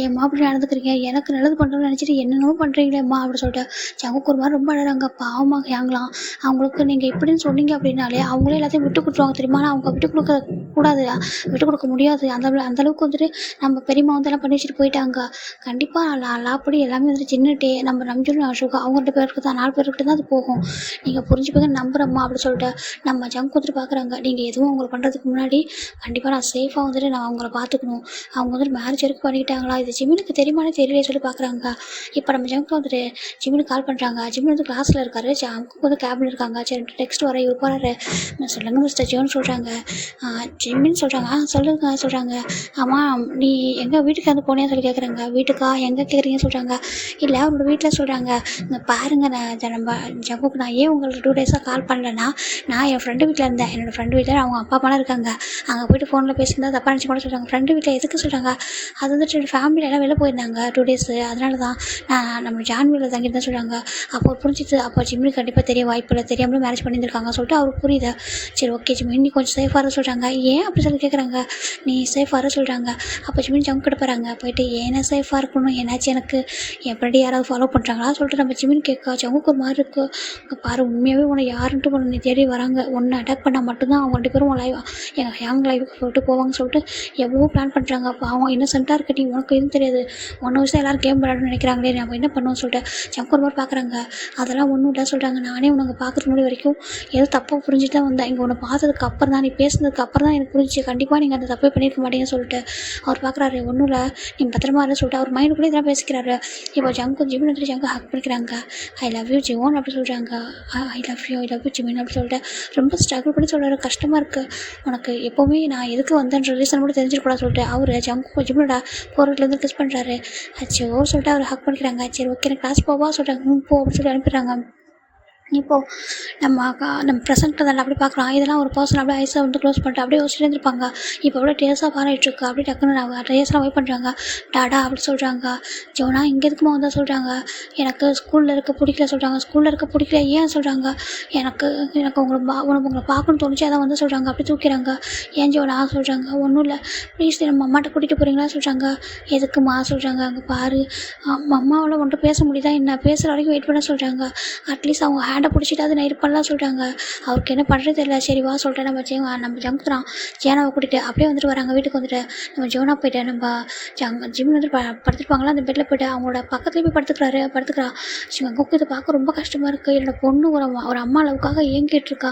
ஏம்மா அப்படி நடந்துக்கிறீங்க, எனக்கு நல்லது பண்ணுறோன்னு நினச்சிட்டு என்னென்னமோ பண்ணுறீங்களேம்மா அப்படி சொல்லிட்டு ஜங்குக்கு ஒரு மாதிரி ரொம்ப அழகாங்க. பாவமாக ஏங்கலாம். அவங்களுக்கு நீங்கள் இப்படின்னு சொன்னீங்க அப்படின்னாலே அவங்களே எல்லாத்தையும் விட்டு கொடுத்துருவாங்க தெரியுமா. ஆனால் அவங்க விட்டு கொடுக்க கூடாது, விட்டு கொடுக்க முடியாது. அந்தளவுக்கு வந்துட்டு நம்ம பெரியம்மா வந்து எல்லாம் பண்ணி வச்சுட்டு போயிட்டாங்க. கண்டிப்பாக லாப்படி எல்லாமே வந்துட்டு சின்னட்டே நம்ம நம்ஜுன்னு சுகா அவங்க 2 பேருக்கு தான் 4 பேருக்கு தான் அது போகும். நீங்கள் புரிஞ்சுப்பீங்க நம்புகிறம்மா அப்படி சொல்லிட்டு நம்ம ஜங்க் வந்துட்டு பார்க்குறாங்க. நீங்கள் எதுவும் அவங்களுக்கு பண்ணுறதுக்கு முன்னாடி கண்டிப்பாக நான் சேஃபாக வந்துட்டு நான் அவங்கள பார்த்துக்கணும். அவங்க வந்துட்டு மேரேஜ் வரைக்கும் பண்ணிக்கிட்டாங்களா, இது ஜிம்மினுக்கு தெரியுமானே தெரியலையே சொல்லி பார்க்குறாங்க. இப்போ நம்ம ஜங்க் வந்துட்டு ஜிம்மினுக்கு கால் பண்ணுறாங்க. ஜிம்மின் வந்து கிளாஸில் இருக்காரு, ஜங்க்கு வந்து கேபில் இருக்காங்க. சரி டெக்ஸ்ட் வர இவர் போகிறாரு. சொல்லுங்க மிஸ்டர் ஜோன்னு சொல்கிறாங்க. ஜிம்மின்னு சொல்கிறாங்க. சொல்லுங்க சொல்கிறாங்க. ஆமாம் நீ எங்கள் வீட்டுக்கு வந்து போனேன்னு சொல்லி கேட்குறாங்க. வீட்டுக்கா எங்கே கேட்குறீங்கன்னு சொல்கிறாங்க. இல்லை அவரோட வீட்டில் சொல்கிறாங்க. இங்கே பாருங்கள், நம்ம ஜங்குக்கு நான் ஏன் உங்களுக்கு 2 டேஸாக கால் பண்ணலன்னா, நான் என் ஃப்ரெண்டு வீட்டில் இருந்தேன். என்னோடய ஃப்ரெண்டு வீட்டில் அவங்க அப்பா அம்மாலாம் இருக்காங்க. அங்கே போய்ட்டு ஃபோனில் பேசியிருந்தா தப்பாக நினச்சி கூட சொல்கிறாங்க. ஃப்ரெண்டு வீட்டில் எதுக்கு சொல்கிறாங்க, அது வந்துட்டு என்னோடய ஃபேமிலியில் எல்லாம் வெளில போயிருந்தாங்க 2 டேஸு, அதனால தான் நான் நம்ம ஜான்வியில் தங்கிட்டு தான் சொல்கிறாங்க. அப்போ புரிஞ்சிது. அப்போ ஜிம்மி கண்டிப்பாக தெரிய வாய்ப்பு இல்லை, தெரியாமலே மேரேஜ் பண்ணியிருக்காங்க சொல்லிட்டு அவருக்கு புரியுது. சரி ஓகே ஜிம்மி நீ கொஞ்சம் சேஃபாக இருக்க சொல்கிறாங்க. ஏன் அப்படி சொல்லி கேட்குறாங்க. நீ சேஃபாக இருக்க சொல்கிறாங்க. அப்போ ஜிம்மி ஜங்க் கிட்ட போகிறாங்க. போயிட்டு ஏன்னா சேஃபாக இருக்கணும், என்னாச்சு எனக்கு என் ஃப்ரெண்டு யாராவது ஃபாலோ பண்ணுறாங்களா சொல்லிட்டு நம்ம ஜிம்மின்னு கேட்க ஜங்குக்கு ஒரு மாதிரி இருக்குது. அங்கே பாரு உண்மையாகவே உன்னை யாருன்ட்டு உன்னை தேடி வராங்க, உன்னை அட்டாக் பண்ணால் மட்டும்தான் அவங்க 2 பேரும் லைவ் எங்கள் ஹேங் லைவுக்கு போட்டு போவாங்கன்னு சொல்லிட்டு எவ்வளோ பிளான் பண்ணுறாங்க. அப்போ அவங்க இன்னசென்ட்டாக இருக்க, நீ உனக்கு எதுவும் தெரியாது, 1 வருஷம் எல்லோரும் கேம் விளையாடணும்னு நினைக்கிறாங்களே, நம்ம என்ன பண்ணுவோம்னு சொல்லிட்டு ஜங்க் ஒரு மாதிரி பார்க்குறாங்க. அதெல்லாம் ஒன்றும் இல்லை சொல்கிறாங்க. நானே உனக்கு பார்க்குறதுக்கு முன்னாடி வரைக்கும் ஏதோ தப்பாக புரிஞ்சுட்டு தான் வந்தேன். இங்கே உன்னை பார்த்ததுக்கு அப்புறம் தான், நீ பேசுனதுக்கு அப்புறம் தான் எனக்கு புரிஞ்சு கண்டிப்பாக நீங்கள் அந்த தப்பே பண்ணியிருக்க மாட்டீங்கன்னு சொல்லிட்டு அவர் பார்க்குறாரு. ஒன்றும் இல்லை நீ பத்திரமா இருன்னு சொல்லிட்டு அவர் மைண்டுக்குள்ளே இதெல்லாம் பேசிக்கிறாரு. இப்போ ஜங்கு ஜிமின் வந்துட்டு ஜங்கு ஹக் பண்ணிக்கிறாங்க. ஐ லவ் யூ ஜிவோன் அப்படி சொல்கிறாங்க. ஐ லவ் யூ ஜிமின் அப்படி சொல்லிட்டு ரொம்ப ஸ்ட்ரகிள் பண்ணி சொல்கிறாரு. கஷ்டமாக இருக்குது உனக்கு, எப்போவுமே நான் எதுக்கு வந்தேன்ற ரீசன் மட்டும் தெரிஞ்சிருக்கூடாது சொல்லிட்டு அவர் ஜங்கு ஜிமினோட போகிறதுலேருந்து கிஸ் பண்ணுறாரு. அச்சோ சொல்லிட்டு அவர் ஹக் பண்ணிக்கிறாங்க. சரி ஓகே எனக்கு கிளாஸ் போவா சொல்கிறாங்க. போ அப்படின்னு சொல்லி அனுப்பிடுறாங்க. இப்போது நம்ம ப்ரெசென்ட்டில் தான் அப்படி பார்க்கலாம். இதெல்லாம் ஒரு பர்சன் அப்படியே ஐஸை வந்து க்ளோஸ் பண்ணிட்டு அப்படியே யோசிச்சுட்டு இருந்திருப்பாங்க. இப்போ எவ்வளோ டேஸாக பாராட்டிருக்கு. அப்படியே டக்குன்னு டேஸ்லாம் வெயிட் பண்ணுறாங்க. டாடா அப்படி சொல்கிறாங்க. ஜோனா இங்கே எதுக்குமா வந்தால் சொல்கிறாங்க. எனக்கு ஸ்கூலில் இருக்க பிடிக்கல சொல்கிறாங்க. ஸ்கூலில் இருக்க பிடிக்கல ஏன் சொல்கிறாங்க. எனக்கு உங்களை பார்க்கணும்னு தோணுச்சு, அதான் வந்து சொல்கிறாங்க. அப்படி தூக்கிறாங்க. ஏன் ஜோனா சொல்கிறாங்க. ஒன்றும் இல்லை ப்ளீஸ் நம்ம அம்மாட்ட கூட்டிகிட்டு போகிறீங்களா சொல்கிறாங்க. எதுக்குமா சொல்கிறாங்க. அங்கே பாரு அம்மாவால் ஒன்றும் பேச முடியுதா என்ன, பேசுகிற வரைக்கும் வெயிட் பண்ண சொல்கிறாங்க. அட்லீஸ்ட் அவங்க ஹேண்டை பிடிச்சிட்டாது நான் இருப்பெல்லாம் சொல்கிறாங்க. அவருக்கு என்ன பண்ணுறது தெரியல. சரி வா சொல்கிறேன். நம்ம ஜங்க் தான் ஜேனாவை கூட்டிகிட்டு அப்படியே வந்துட்டு வராங்க. வீட்டுக்கு வந்துட்டு நம்ம ஜோனா போய்ட்டு நம்ம ஜிம் வந்துட்டு படுத்துருப்பாங்களா அந்த பெட்டில் போய்ட்டு அவங்களோட பக்கத்துலேயே போய் படுத்துக்கிறா. ஜங்குக்கு இதை பார்க்க ரொம்ப கஷ்டமாக இருக்குது. என்னோடய பொண்ணு ஒரு அம்மா லவுக்காக இயங்கிட்டுருக்கா.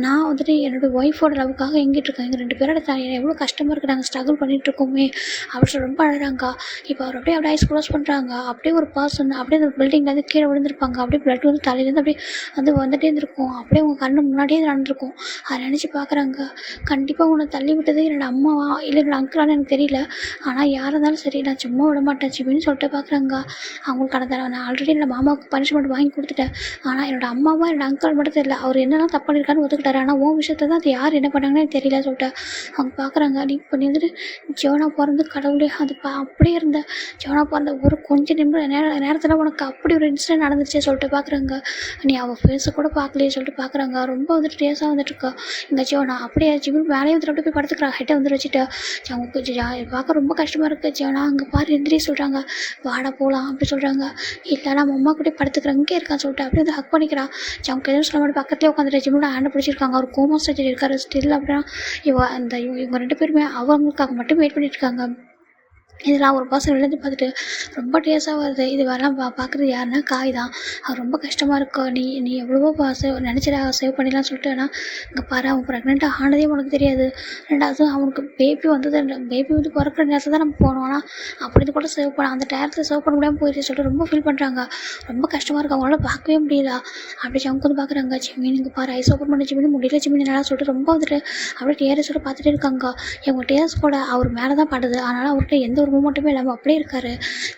நான் வந்துட்டு என்னோடய ஒய்ஃபோட லவுக்காக இயங்கிட்டுருக்கேன். எங்கள் 2 பேரோட எவ்வளோ கஷ்டமாக இருக்குது, நாங்கள் ஸ்ட்ரகிள் பண்ணிகிட்ருக்கோமே அப்படி சொல்லி ரொம்ப அழகாங்க. இப்போ அவர் அப்படியே ஐஸ் க்ளோஸ் பண்ணுறாங்க. அப்படியே ஒரு பர்சன் அப்படியே அந்த பில்டிங்லேருந்து கீழே விழுந்திருப்பாங்க. அப்படியே பிளட் வந்து தலையிலேருந்து அப்படியே வந்துட்டே இருந்திருக்கும். அப்படியே அவங்க கண்ணு முன்னாடியே நடந்திருக்கும். அதை நினச்சி பார்க்குறாங்க. கண்டிப்பாக உன்னை தள்ளி விட்டது என்னோடய அம்மாவா இல்லை என்னோடய அங்கிளான்னு எனக்கு தெரியல. ஆனால் யாராக இருந்தாலும் சரி நான் சும்மா விட மாட்டேன் சிமின்னு சொல்லிட்டு பார்க்குறாங்க. அவங்களுக்கு கடந்த நான் ஆல்ரெடி என்னோட மாமாவுக்கு பனிஷ்மெண்ட் வாங்கி கொடுத்துட்டேன். ஆனால் என்னோட அம்மாவா என்னோட அங்கிள் மட்டும் தெரியல. அவர் என்னெல்லாம் தப்பு பண்ணியிருக்காருன்னு ஒத்துக்கிட்டாரு. ஆனால் உன் விஷயத்தை தான் அது யார் என்ன பண்ணாங்கன்னு எனக்கு தெரியல சொல்லிட்டு அவங்க பார்க்குறாங்க. நீ இப்போ நீ வந்துட்டு ஜோனா பிறந்து கடவுளே அது அப்படியே இருந்த ஜோனா பிறந்த ஒரு கொஞ்சம் நேரத்தில் உனக்கு அப்படி ஒரு இன்சிடென்ட் நடந்துச்சே சொல்லிட்டு பார்க்குறாங்க. நீ அவள் ஃபேஸை கூட பார்க்கலையே சொல்லிட்டு பார்க்குறாங்க. ரொம்ப வந்துட்டு டேஸாக வந்துட்டுருக்கா இங்கே ஜோனா. அப்படியே ஜிமின் மேலேயே வந்துட்டு அப்படியே போய் படுத்துக்கிறா. ஹெட்டை வந்து வச்சுட்டு அவங்க பார்க்க ரொம்ப கஷ்டமாக இருக்குது. ஜோனா அங்கே பாரு எந்திரி சொல்கிறாங்க. வாடா போகலாம் அப்படி சொல்கிறாங்க. இல்லை நம்ம அம்மா கூட படுத்துக்கிறேன் இங்கே இருக்கான்னு சொல்லிட்டு அப்படியே வந்து ஹக் பண்ணிக்கிறா. அவங்க எதுவும் சொல்ல மாதிரி பக்கத்துலேயே உட்காந்துட்டு ஜிமினோட ஹேண்டை பிடிச்சிருக்காங்க. அவர் கோமா ஸ்டேஜில் இருக்காரு ஸ்டில். அப்படின்னா இவங்க 2 பேருமே அவங்களுக்காக மட்டும் வெயிட் பண்ணிட்டு இருக்காங்க. இதெல்லாம் ஒரு பர்சன் விழுந்து பார்த்துட்டு ரொம்ப டேஸாக வருது. இது வரலாம் பார்க்குறது யாருன்னா காய் தான். அவர் ரொம்ப கஷ்டமாக இருக்கா. நீ எவ்வளவோ நினச்சிடா சேவ் பண்ணிடலாம் சொல்லிட்டு. ஆனால் இங்கே பாரு அவன் ப்ரெக்னெண்ட்டாக ஆனதே உனக்கு தெரியாது. 2வது அவனுக்கு பேபி வந்து பிறக்கிற நேரத்தில் தான் நம்ம போனோம். ஆனால் அப்படி கூட சேவ் பண்ண அந்த நேரத்தில் சேவ் பண்ண முடியாமல் போயிடுச்சு சொல்லிட்டு ரொம்ப ஃபீல் பண்ணுறாங்க. ரொம்ப கஷ்டமாக இருக்குது. அவங்களால பார்க்கவே முடியல. அப்படி அவங்க வந்து பார்க்குறாங்க. ஜிமின் இங்கே பாரு ஐஸ் ஓப்பன் பண்ண ஜிமின் முடியல ஜிமின் நல்லா சொல்லிட்டு ரொம்ப வந்துட்டு அப்படியே டேரஸ் சொல்லிட்டு பார்த்துட்டே இருக்காங்க. இவங்க டேரஸ் கூட அவர் மேலே தான் படுது. அதனால் அவர்கிட்ட எந்த ஒரு மூமெண்ட்டுமே இல்லாமல் அப்படியே இருக்காரு.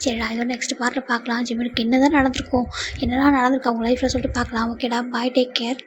சரிடா இதோட நெக்ஸ்ட் பார்ட்டில் பார்க்கலாம். ஜிமினுக்கு என்ன தான் நடந்திருக்கும் என்னெல்லாம் நடந்திருக்கு அவங்க லைஃப்பில் சொல்லிட்டு பார்க்கலாம். ஓகேடா பாய் டேக் கேர்.